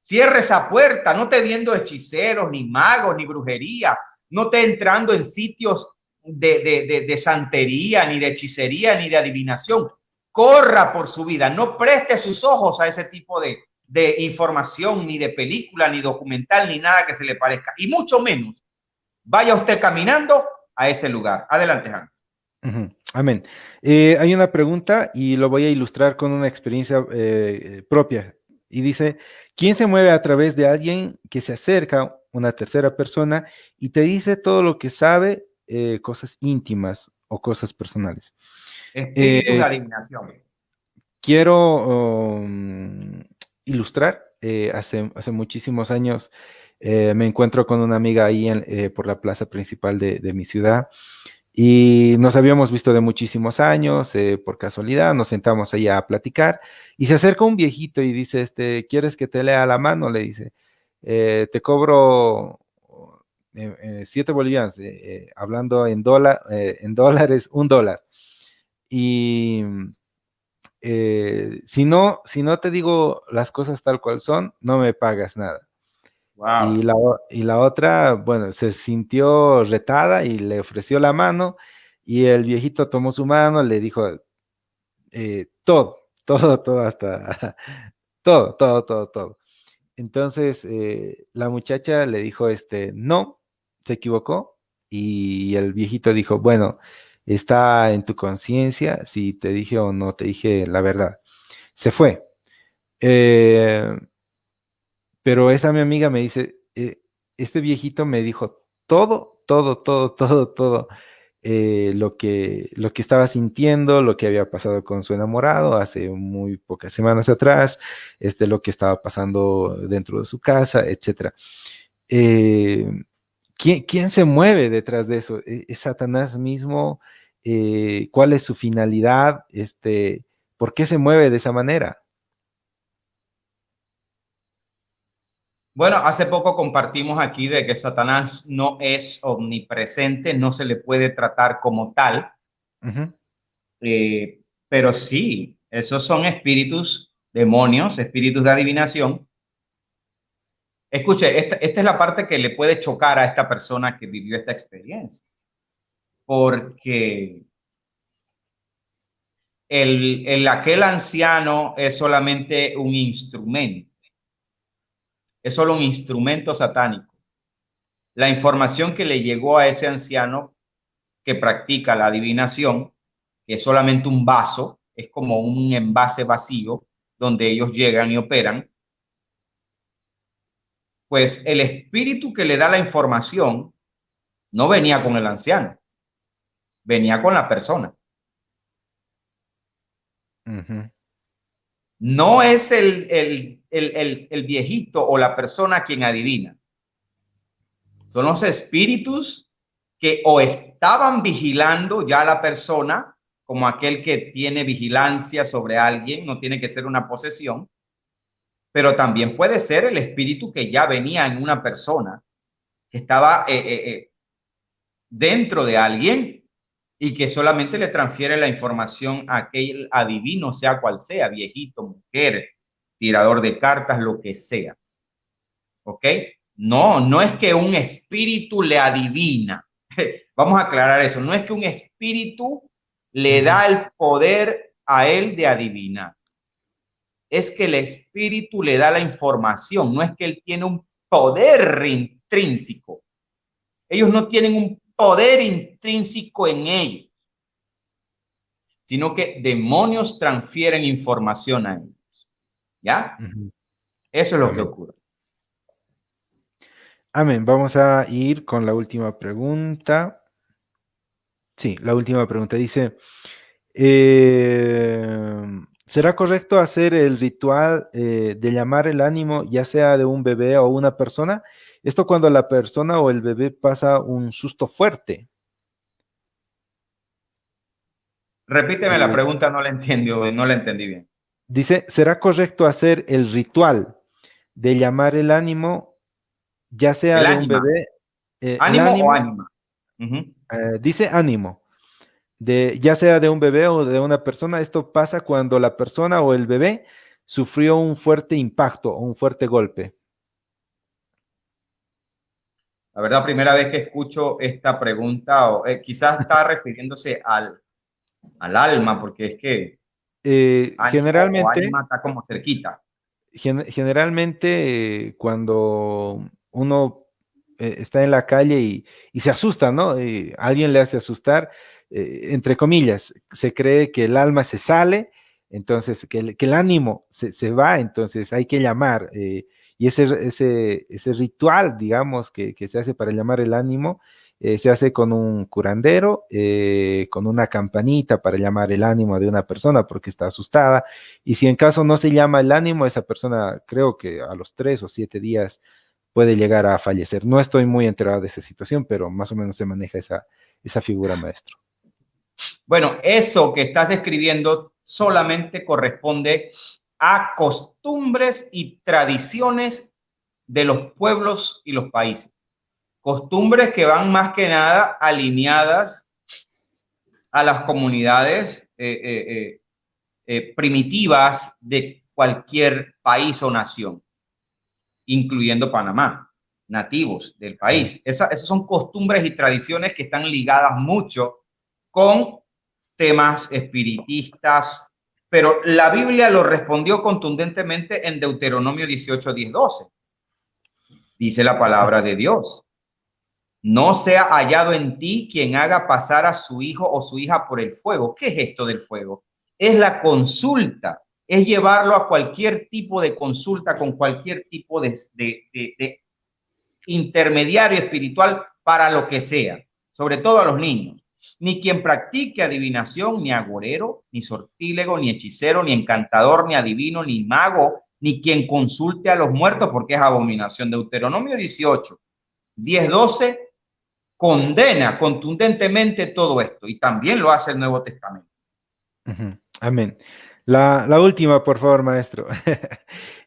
Cierre esa puerta, no esté viendo hechiceros, ni magos, ni brujería, no esté entrando en sitios de santería, ni de hechicería, ni de adivinación. Corra por su vida, no preste sus ojos a ese tipo de información, ni de película, ni documental, ni nada que se le parezca. Y mucho menos vaya usted caminando a ese lugar. Adelante, Hans. Amén. Hay una pregunta y lo voy a ilustrar con una experiencia propia. Y dice, ¿quién se mueve a través de alguien que se acerca, una tercera persona, y te dice todo lo que sabe, cosas íntimas o cosas personales? Espíritus de adivinación. Quiero ilustrar. Hace muchísimos años me encuentro con una amiga ahí por la plaza principal de mi ciudad. Y nos habíamos visto de muchísimos años, por casualidad, nos sentamos ahí a platicar y se acerca un viejito y dice, ¿quieres que te lea la mano? Le dice, te cobro 7 bolivianos, hablando en dólares, $1. Y si no te digo las cosas tal cual son, no me pagas nada. Wow. Y la otra, bueno, se sintió retada y le ofreció la mano y el viejito tomó su mano, le dijo todo, todo, todo, hasta todo, todo, todo, todo. Entonces la muchacha le dijo, no, se equivocó y el viejito dijo, bueno, está en tu conciencia si te dije o no te dije la verdad. Se fue. Eh, pero esa mi amiga me dice, este viejito me dijo todo, todo, todo, todo, todo, lo que estaba sintiendo, lo que había pasado con su enamorado hace muy pocas semanas atrás, lo que estaba pasando dentro de su casa, etcétera. Eh, ¿quién se mueve detrás de eso? ¿Es Satanás mismo? ¿Cuál es su finalidad? ¿Por qué se mueve de esa manera? Bueno, hace poco compartimos aquí de que Satanás no es omnipresente, no se le puede tratar como tal, Ujú. pero sí, esos son espíritus, demonios, espíritus de adivinación. Escuche, esta es la parte que le puede chocar a esta persona que vivió esta experiencia, porque aquel anciano es solamente un instrumento, es solo un instrumento satánico. La información que le llegó a ese anciano que practica la adivinación, que es solamente un vaso, es como un envase vacío donde ellos llegan y operan, pues el espíritu que le da la información no venía con el anciano, venía con la persona. Ujú. No es el viejito o la persona quien adivina. Son los espíritus que o estaban vigilando ya a la persona, como aquel que tiene vigilancia sobre alguien, no tiene que ser una posesión, pero también puede ser el espíritu que ya venía en una persona, que estaba dentro de alguien y que solamente le transfiere la información a aquel adivino, sea cual sea, viejito, mujer, tirador de cartas, lo que sea. ¿Ok? No, no es que un espíritu le adivina. Vamos a aclarar eso. No es que un espíritu le da el poder a él de adivinar. Es que el espíritu le da la información. No es que él tiene un poder intrínseco. Ellos no tienen un poder intrínseco en ellos, sino que demonios transfieren información a ellos. ¿Ya? Ujú. Eso es lo que Amén. ocurre. Amén. Vamos a ir con la última pregunta. Sí, la última pregunta dice, ¿será correcto hacer el ritual de llamar el ánimo, ya sea de un bebé o una persona? Esto cuando la persona o el bebé pasa un susto fuerte. Repíteme la Eh, pregunta, no la entendí bien. dice, ¿será correcto hacer el ritual de llamar el ánimo, ya sea El de un ánima. bebé, el ¿Ánimo o ánimo, ánima? Ujú. dice ánimo, ya sea de un bebé o de una persona? Esto pasa cuando la persona o el bebé sufrió un fuerte impacto o un fuerte golpe? La verdad, primera vez que escucho esta pregunta, o quizás está refiriéndose al alma, porque es que ánimo o Generalmente, ánima está como cerquita. generalmente cuando uno está en la calle y se asusta, ¿no? Alguien le hace asustar, entre comillas, se cree que el alma se sale, entonces que el ánimo se va, entonces hay que llamar. Y ese ritual, digamos, que se hace para llamar el ánimo, se hace con un curandero, con una campanita para llamar el ánimo de una persona porque está asustada. Y si en caso no se llama el ánimo, esa persona creo que a los 3 o 7 días puede llegar a fallecer. No estoy muy enterado de esa situación, pero más o menos se maneja esa figura, maestro. Bueno, eso que estás describiendo solamente corresponde a costumbres y tradiciones de los pueblos y los países. Costumbres que van más que nada alineadas a las comunidades primitivas de cualquier país o nación, incluyendo Panamá, nativos del país. Esas son costumbres y tradiciones que están ligadas mucho con temas espiritistas, pero la Biblia lo respondió contundentemente en Deuteronomio 18, 10, 12. Dice la palabra de Dios: no sea hallado en ti quien haga pasar a su hijo o su hija por el fuego. ¿Qué es esto del fuego? Es la consulta, es llevarlo a cualquier tipo de consulta con cualquier tipo de intermediario espiritual para lo que sea, sobre todo a los niños. Ni quien practique adivinación, ni agorero, ni sortílego, ni hechicero, ni encantador, ni adivino, ni mago, ni quien consulte a los muertos, porque es abominación. Deuteronomio 18, 10, 12 condena contundentemente todo esto, y también lo hace el Nuevo Testamento. Amén. La última, por favor, maestro.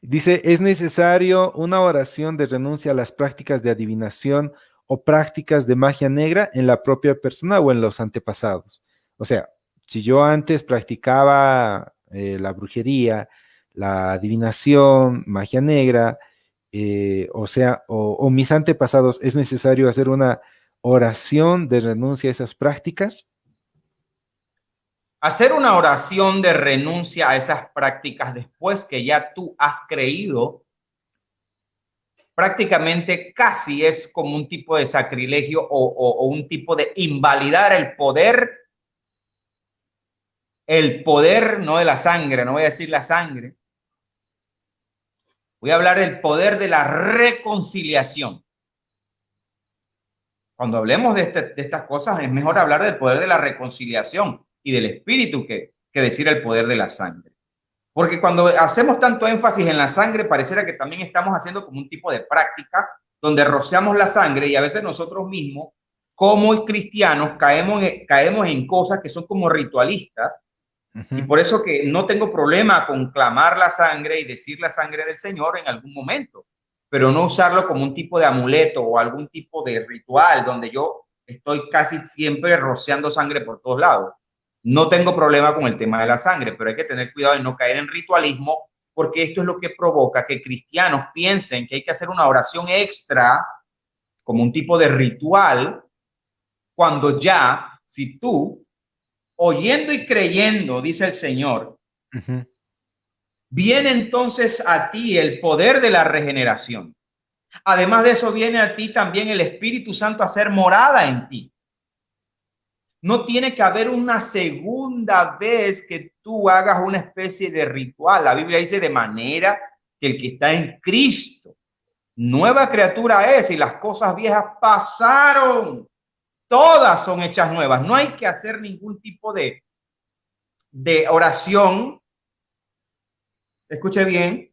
Dice, ¿es necesario una oración de renuncia a las prácticas de adivinación o prácticas de magia negra en la propia persona o en los antepasados? O sea, si yo antes practicaba la brujería, la adivinación, magia negra, o mis antepasados, ¿es necesario hacer una oración de renuncia a esas prácticas? Hacer una oración de renuncia a esas prácticas después que ya tú has creído, prácticamente casi es como un tipo de sacrilegio o un tipo de invalidar el poder no de la sangre, no voy a decir la sangre, voy a hablar del poder de la reconciliación. Cuando hablemos de estas cosas, es mejor hablar del poder de la reconciliación y del espíritu que decir el poder de la sangre. Porque cuando hacemos tanto énfasis en la sangre, pareciera que también estamos haciendo como un tipo de práctica donde rociamos la sangre, y a veces nosotros mismos, como cristianos, caemos en cosas que son como ritualistas. Y por eso que no tengo problema con clamar la sangre y decir la sangre del Señor en algún momento, pero no usarlo como un tipo de amuleto o algún tipo de ritual donde yo estoy casi siempre rociando sangre por todos lados. No tengo problema con el tema de la sangre, pero hay que tener cuidado de no caer en ritualismo, porque esto es lo que provoca que cristianos piensen que hay que hacer una oración extra como un tipo de ritual, cuando ya, si tú, oyendo y creyendo, dice el Señor, viene entonces a ti el poder de la regeneración. Además de eso, viene a ti también el Espíritu Santo a hacer morada en ti. No tiene que haber una segunda vez que tú hagas una especie de ritual. La Biblia dice: de manera que el que está en Cristo, nueva criatura es, y las cosas viejas pasaron, todas son hechas nuevas. No hay que hacer ningún tipo de oración, escuche bien,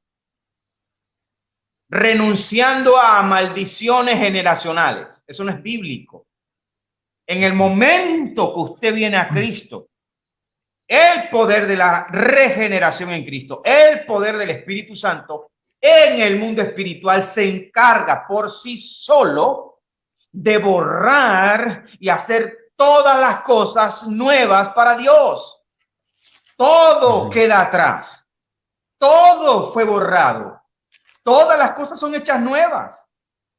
renunciando a maldiciones generacionales. Eso no es bíblico. En el momento que usted viene a Cristo, el poder de la regeneración en Cristo, el poder del Espíritu Santo en el mundo espiritual se encarga por sí solo de borrar y hacer todas las cosas nuevas para Dios. Todo queda atrás. todo fue borrado. Todas las cosas son hechas nuevas.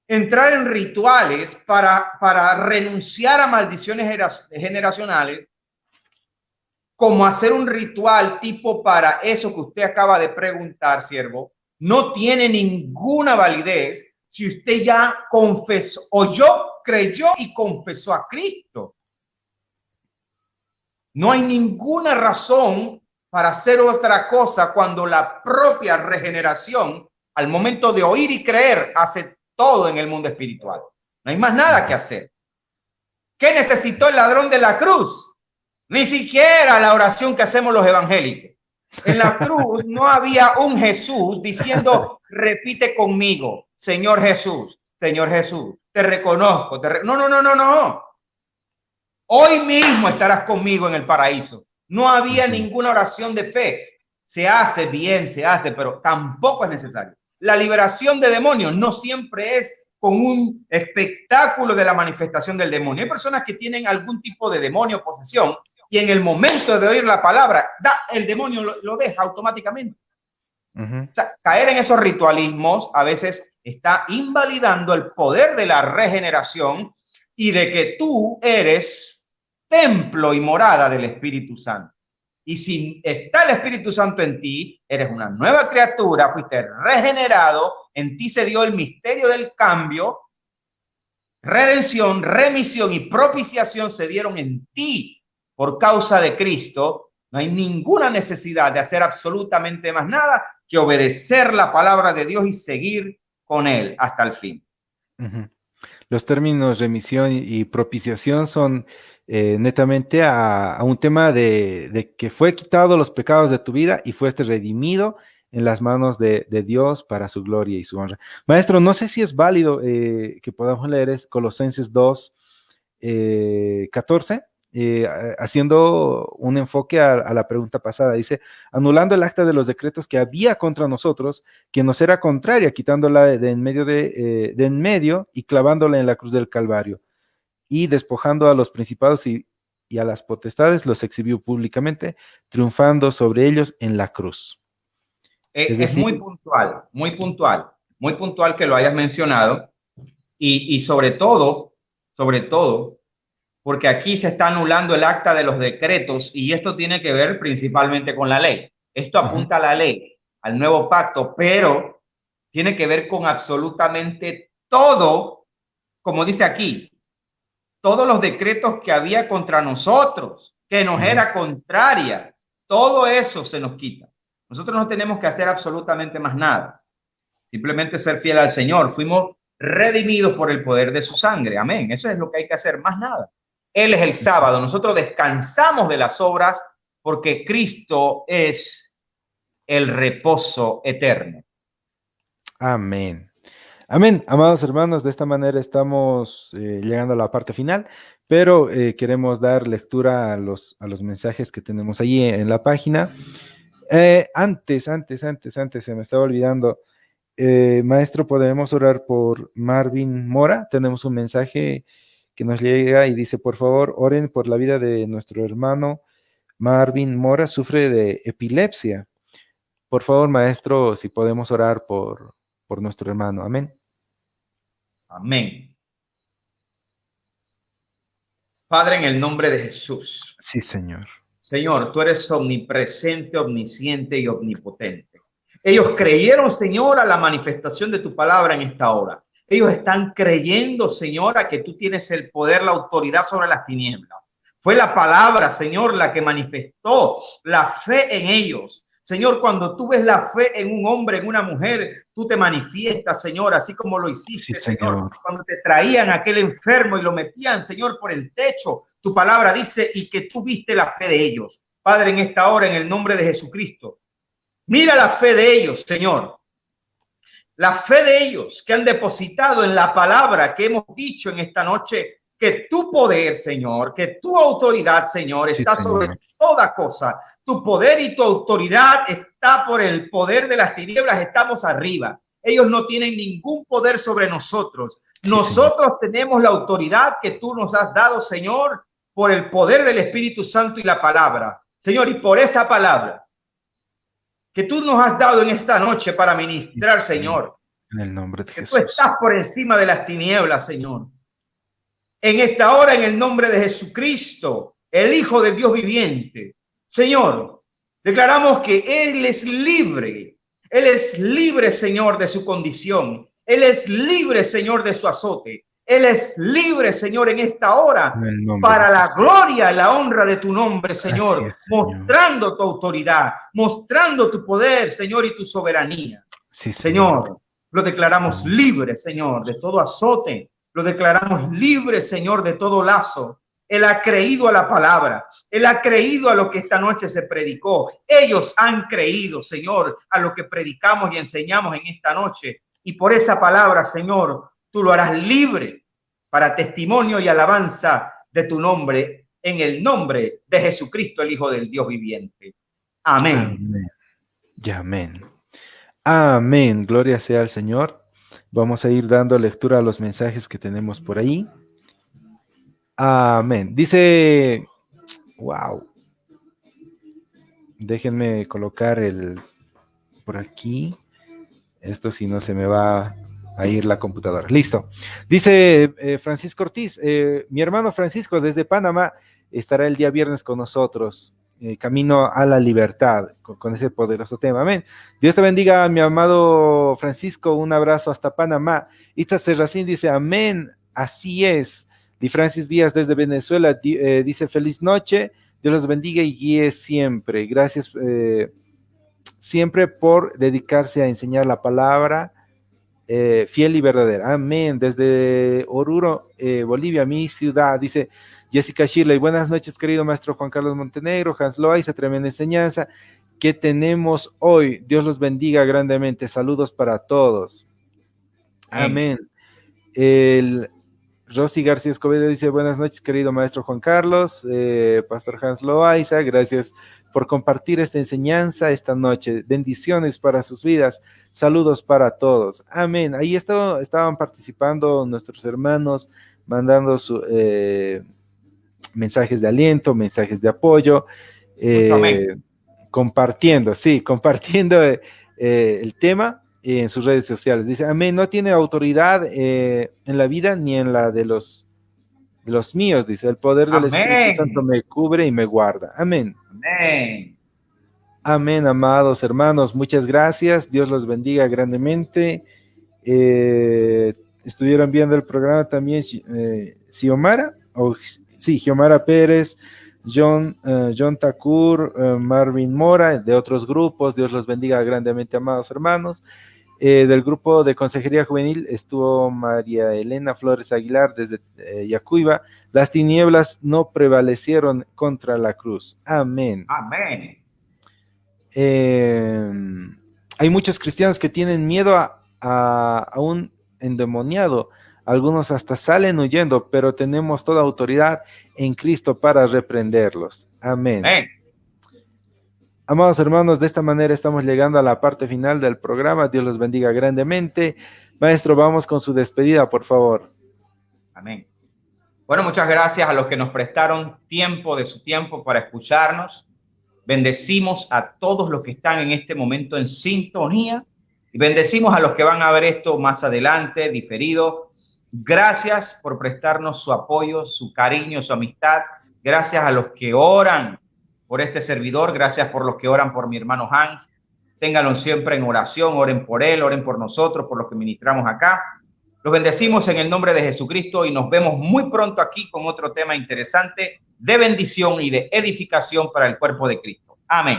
Entrar en rituales para renunciar a maldiciones generacionales, como hacer un ritual tipo para eso que usted acaba de preguntar, siervo, no tiene ninguna validez si usted ya confesó, creyó y confesó a Cristo. No hay ninguna razón para hacer otra cosa cuando la propia regeneración, al momento de oír y creer, hace todo en el mundo espiritual. No hay más nada que hacer. ¿Qué necesitó el ladrón de la cruz? Ni siquiera la oración que hacemos los evangélicos. En la cruz no había un Jesús diciendo, repite conmigo, Señor Jesús, te reconozco. No. Hoy mismo estarás conmigo en el paraíso. No había ninguna oración de fe. Se hace bien, pero tampoco es necesario. La liberación de demonios no siempre es con un espectáculo de la manifestación del demonio. Hay personas que tienen algún tipo de demonio, posesión, y en el momento de oír la palabra, el demonio lo deja automáticamente. O sea, caer en esos ritualismos a veces está invalidando el poder de la regeneración y de que tú eres templo y morada del Espíritu Santo. Y si está el Espíritu Santo en ti, eres una nueva criatura, fuiste regenerado, en ti se dio el misterio del cambio, redención, remisión y propiciación se dieron en ti por causa de Cristo. No hay ninguna necesidad de hacer absolutamente más nada que obedecer la palabra de Dios y seguir con él hasta el fin. Los términos remisión y propiciación son netamente a un tema de que fue quitado los pecados de tu vida y fuiste redimido en las manos de Dios para su gloria y su honra. Maestro, no sé si es válido que podamos leer Colosenses 2, 14, haciendo un enfoque a la pregunta pasada. Dice, anulando el acta de los decretos que había contra nosotros, que nos era contraria, quitándola de en medio y clavándola en la cruz del Calvario, y despojando a los principados y a las potestades, los exhibió públicamente, triunfando sobre ellos en la cruz. Es decir, muy puntual que lo hayas mencionado, y sobre todo, porque aquí se está anulando el acta de los decretos, y esto tiene que ver principalmente con la ley. Esto apunta a la ley, al nuevo pacto, pero tiene que ver con absolutamente todo, como dice aquí, todos los decretos que había contra nosotros, que nos era contraria, todo eso se nos quita. Nosotros no tenemos que hacer absolutamente más nada, simplemente ser fiel al Señor. Fuimos redimidos por el poder de su sangre, amén. Eso es lo que hay que hacer, más nada. Él es el sábado, nosotros descansamos de las obras porque Cristo es el reposo eterno. Amén. Amén, amados hermanos, de esta manera estamos llegando a la parte final, pero queremos dar lectura a los mensajes que tenemos allí en la página. Antes, se me estaba olvidando, maestro, podemos orar por Marvin Mora. Tenemos un mensaje que nos llega y dice, por favor, oren por la vida de nuestro hermano Marvin Mora, sufre de epilepsia. Por favor, maestro, si podemos orar por nuestro hermano. Amén. Amén. Padre, en el nombre de Jesús. Sí, Señor. Señor, tú eres omnipresente, omnisciente y omnipotente. Ellos creyeron, Señor, a la manifestación de tu palabra en esta hora. Ellos están creyendo, Señor, a que tú tienes el poder, la autoridad sobre las tinieblas. Fue la palabra, Señor, la que manifestó la fe en ellos. Señor, cuando tú ves la fe en un hombre, en una mujer, tú te manifiestas, Señor, así como lo hiciste, sí, Señor. Cuando te traían a aquel enfermo y lo metían, Señor, por el techo, tu palabra dice, y que tú viste la fe de ellos. Padre, en esta hora, en el nombre de Jesucristo, mira la fe de ellos, Señor. La fe de ellos que han depositado en la palabra que hemos dicho en esta noche, que tu poder, Señor, que tu autoridad, Señor, está sobre toda cosa. Tu poder y tu autoridad está por el poder de las tinieblas. Estamos arriba. Ellos no tienen ningún poder sobre nosotros. Nosotros tenemos la autoridad que tú nos has dado, Señor, por el poder del Espíritu Santo y la palabra. Señor, y por esa palabra, que tú nos has dado en esta noche para ministrar, Señor. En el nombre de Que Jesús. tú estás por encima de las tinieblas, Señor. En esta hora, en el nombre de Jesucristo, el Hijo del Dios viviente, Señor, declaramos que Él es libre. Él es libre, Señor, de su condición. Él es libre, Señor, de su azote. Él es libre, Señor, en esta hora, para la gloria y la honra de tu nombre, Señor, Gracias, Señor. mostrando tu autoridad, mostrando tu poder, Señor, y tu soberanía. Sí, Señor, lo declaramos libre, Señor, de todo azote. Lo declaramos libre, Señor, de todo lazo. Él ha creído a la palabra. Él ha creído a lo que esta noche se predicó. Ellos han creído, Señor, a lo que predicamos y enseñamos en esta noche. Y por esa palabra, Señor, tú lo harás libre para testimonio y alabanza de tu nombre, en el nombre de Jesucristo, el Hijo del Dios viviente. Amén. Amén. Y amén. Amén. Gloria sea al Señor. Vamos a ir dando lectura a los mensajes que tenemos por ahí. Amén. Dice, wow. Déjenme colocar por aquí. Esto si no se me va a ir la computadora. Listo. Dice Francisco Ortiz, mi hermano Francisco desde Panamá estará el día viernes con nosotros. Camino a la libertad, con ese poderoso tema. Amén. Dios te bendiga, mi amado Francisco. Un abrazo hasta Panamá. Ista Serracín dice, amén, así es. Di Francis Díaz desde Venezuela dice, feliz noche. Dios los bendiga y guíe siempre. Gracias siempre por dedicarse a enseñar la palabra fiel y verdadera. Amén. Desde Oruro, Bolivia, mi ciudad, dice Jessica Shirley. Buenas noches, querido maestro Juan Carlos Montenegro, Hans Loaiza, tremenda enseñanza que tenemos hoy. Dios los bendiga grandemente. Saludos para todos. Amén. El Rosy García Escobedo dice, buenas noches, querido maestro Juan Carlos, Pastor Hans Loaiza, gracias por compartir esta enseñanza esta noche. Bendiciones para sus vidas. Saludos para todos. Amén. Ahí estaban participando nuestros hermanos, mandando mensajes de aliento, mensajes de apoyo, compartiendo el tema en sus redes sociales. Dice, amén, no tiene autoridad en la vida ni en la de los míos, dice, el poder del Espíritu Santo me cubre y me guarda. Amén. Amén. Amén, amados hermanos, muchas gracias, Dios los bendiga grandemente. Estuvieron viendo el programa también Xiomara Pérez, John Thakur, Marvin Mora, de otros grupos. Dios los bendiga grandemente, amados hermanos. Del grupo de Consejería Juvenil estuvo María Elena Flores Aguilar desde Yacuiba. Las tinieblas no prevalecieron contra la cruz. Amén. Amén. Hay muchos cristianos que tienen miedo a un endemoniado. Algunos hasta salen huyendo, pero tenemos toda autoridad en Cristo para reprenderlos. Amén. Amén. Amados hermanos, de esta manera estamos llegando a la parte final del programa. Dios los bendiga grandemente. Maestro, vamos con su despedida, por favor. Amén. Bueno, muchas gracias a los que nos prestaron tiempo de su tiempo para escucharnos. Bendecimos a todos los que están en este momento en sintonía y bendecimos a los que van a ver esto más adelante, diferido. Gracias por prestarnos su apoyo, su cariño, su amistad. Gracias a los que oran por este servidor. Gracias por los que oran por mi hermano Hans. Ténganlo siempre en oración, oren por él, oren por nosotros, por los que ministramos acá. Los bendecimos en el nombre de Jesucristo y nos vemos muy pronto aquí con otro tema interesante de bendición y de edificación para el cuerpo de Cristo. Amén.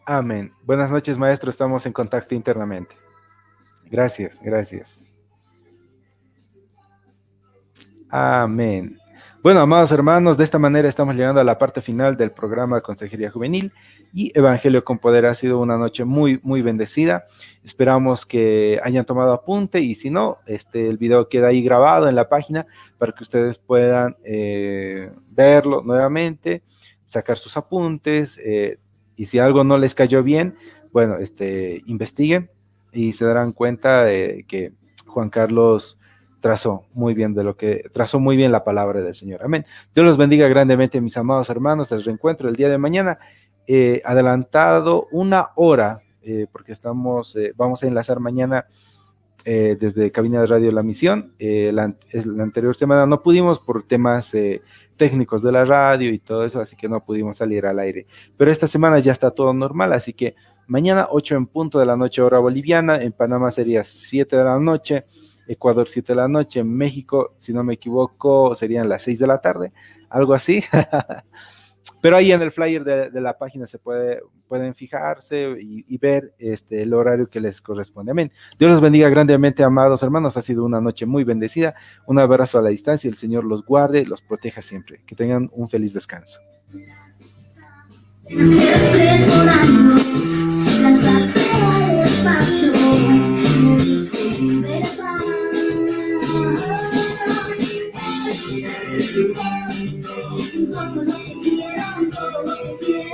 Amén. Buenas noches, maestro. Estamos en contacto internamente. Gracias, gracias. Amén. Bueno, amados hermanos, de esta manera estamos llegando a la parte final del programa de Consejería Juvenil y Evangelio con Poder. Ha sido una noche muy, muy bendecida. Esperamos que hayan tomado apunte y si no, el video queda ahí grabado en la página para que ustedes puedan verlo nuevamente, sacar sus apuntes y si algo no les cayó bien, bueno, investiguen y se darán cuenta de que Juan Carlos trazó muy bien la palabra del Señor. Amén. Dios los bendiga grandemente, mis amados hermanos. El reencuentro el día de mañana, adelantado 1 hora porque vamos a enlazar mañana desde Cabina de Radio La Misión. La anterior semana no pudimos por temas técnicos de la radio y todo eso, así que no pudimos salir al aire. Pero esta semana ya está todo normal, así que mañana 8 en punto de la noche, hora boliviana. En Panamá sería 7 de la noche, Ecuador 7 de la noche, en México, si no me equivoco, serían las 6 de la tarde, algo así. Pero ahí en el flyer de la página pueden fijarse y ver el horario que les corresponde. Amén. Dios los bendiga grandemente, amados hermanos. Ha sido una noche muy bendecida. Un abrazo a la distancia. El Señor los guarde, los proteja siempre. Que tengan un feliz descanso. Todo lo que quiero,